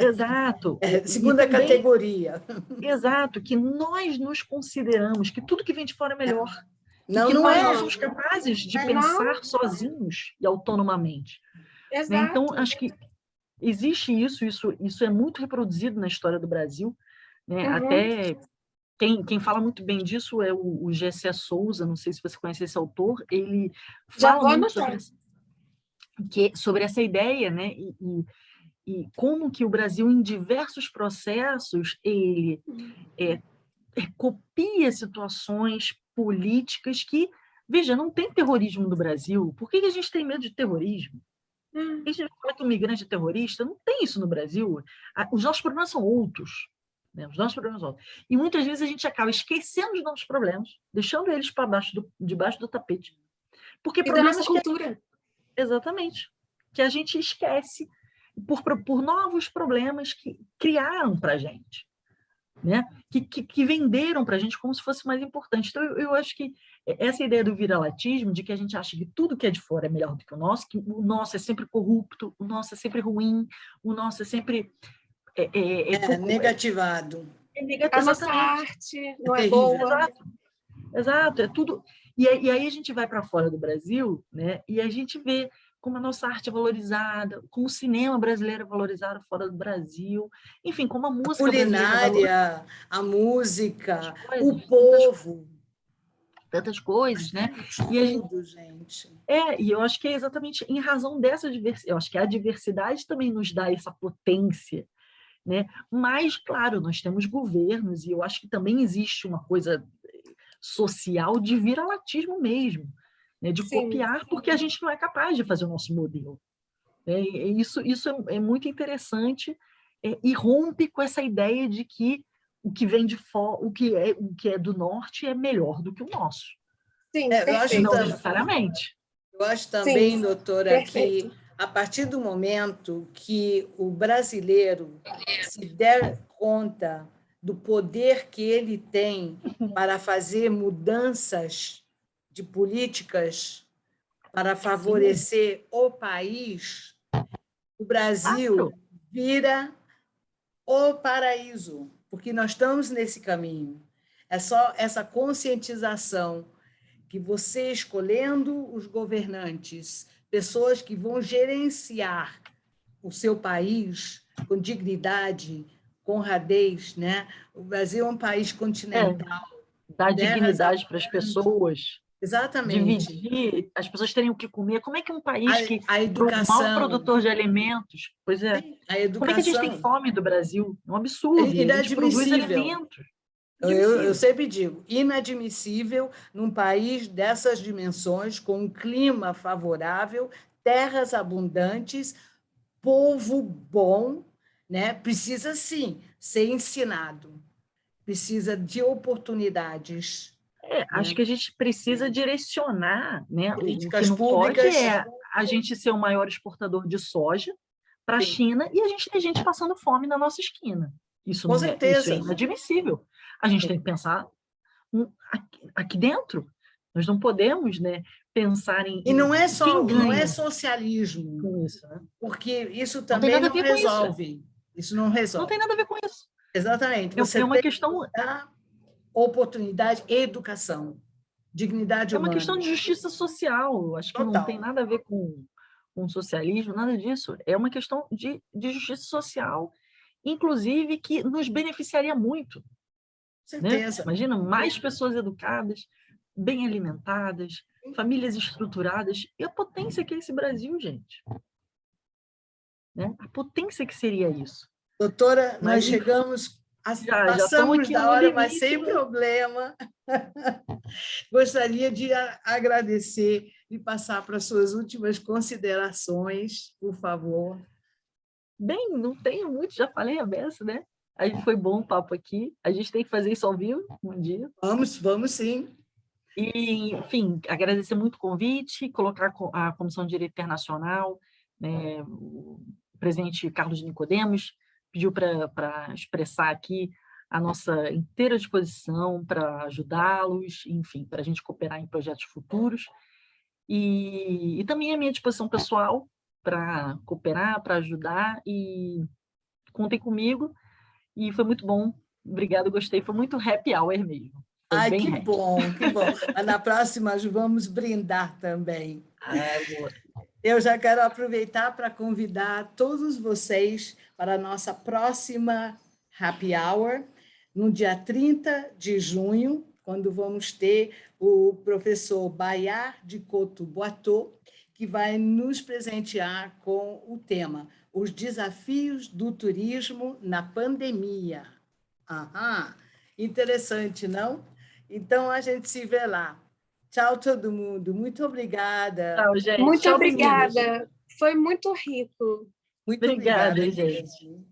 Exato. Segunda também, categoria. Exato, que nós nos consideramos que tudo que vem de fora é melhor. Não, e que não nós é. não somos capazes de pensar sozinhos e autonomamente. Exato. Né? Então, acho que existe isso é muito reproduzido na história do Brasil. Né? Até quem fala muito bem disso é o Gessé Souza, não sei se você conhece esse autor, ele fala muito sobre essa ideia, né? E como que o Brasil, em diversos processos, ele copia situações políticas que, veja, não tem terrorismo no Brasil. Por que a gente tem medo de terrorismo? A gente fala que o migrante é terrorista, não tem isso no Brasil. Os nossos problemas são outros. Né? Os nossos problemas são outros. E muitas vezes a gente acaba esquecendo os nossos problemas, deixando eles para debaixo do tapete. Porque e da nossa cultura. Exatamente. Que a gente esquece por novos problemas que criaram para a gente. Né? Que venderam para a gente como se fosse mais importante. Então, eu acho que essa ideia do viralatismo, de que a gente acha que tudo que é de fora é melhor do que o nosso é sempre corrupto, o nosso é sempre ruim, o nosso é sempre... negativado. A nossa arte não é boa. Exato, é tudo... E aí a gente vai para fora do Brasil, né? E a gente vê como a nossa arte é valorizada, como o cinema brasileiro é valorizado fora do Brasil, enfim, como a música culinária, a música, o povo. Tantas coisas, né? Gente. E eu acho que é exatamente em razão dessa diversidade, eu acho que a diversidade também nos dá essa potência, né? Mas, claro, nós temos governos, e eu acho que também existe uma coisa social de viralatismo mesmo, né? De copiar, porque a gente não é capaz de fazer o nosso modelo. Isso é muito interessante e rompe com essa ideia de que o que vem de fora, o que é do norte é melhor do que o nosso. Sim, não necessariamente. Eu acho também, doutora, que a partir do momento que o brasileiro se der conta do poder que ele tem para fazer mudanças de políticas para favorecer o país, o Brasil vira o paraíso, porque nós estamos nesse caminho. É só essa conscientização que você escolhendo os governantes, pessoas que vão gerenciar o seu país com dignidade, com honradez, né? O Brasil é um país continental. Dar dignidade para as pessoas. Exatamente. Dividir, as pessoas terem o que comer. Como é que um país que A é o maior produtor de alimentos, pois é, a educação, como é que a gente tem fome do Brasil? É um absurdo, e a gente produz alimentos. Eu sempre digo, inadmissível num país dessas dimensões, com um clima favorável, terras abundantes, povo bom, né? Precisa, sim, ser ensinado, precisa de oportunidades. Acho que a gente precisa direcionar, né? Políticas o que não públicas. Pode é a gente ser o maior exportador de soja para a China e a gente ter gente passando fome na nossa esquina. Isso Com não certeza. Isso é inadmissível. A gente tem que pensar aqui dentro. Nós não podemos, né, pensar em... E não é só, não é socialismo, isso, né? porque isso também não resolve. Isso não resolve. Não tem nada a ver com isso. Exatamente. Você é uma questão... oportunidade e educação, dignidade humana. É uma questão de justiça social. Acho que Total. não tem nada a ver com socialismo, nada disso. É uma questão de justiça social, inclusive, que nos beneficiaria muito. Certeza. Né? Imagina, mais pessoas educadas, bem alimentadas, famílias estruturadas, e a potência que é esse Brasil, gente. Né? A potência que seria isso. Doutora, nós chegamos, passamos da hora, mas sem problema. Gostaria de agradecer e passar para as suas últimas considerações, por favor. Bem, não tenho muito, já falei a beça, né? Aí foi bom o papo aqui. A gente tem que fazer isso ao vivo um dia. Vamos sim. E, enfim, agradecer muito o convite, colocar a Comissão de Direito Internacional, né, o presidente Carlos Nicodemos pediu para expressar aqui a nossa inteira disposição para ajudá-los, enfim, para a gente cooperar em projetos futuros. E também a minha disposição pessoal para cooperar, para ajudar, e contem comigo. E foi muito bom. Obrigado, gostei. Foi muito happy hour mesmo. Ai, que bom, que bom. Na próxima, vamos brindar também. Boa. Eu já quero aproveitar para convidar todos vocês para a nossa próxima happy hour, no dia 30 de junho, quando vamos ter o professor Bayard de Coto Boato, que vai nos presentear com o tema Os Desafios do Turismo na Pandemia. Interessante, não? Então, a gente se vê lá. Tchau, todo mundo. Muito obrigada. Tchau, gente. Muito Tchau, obrigada. meninas. Foi muito rico. Muito obrigada, gente.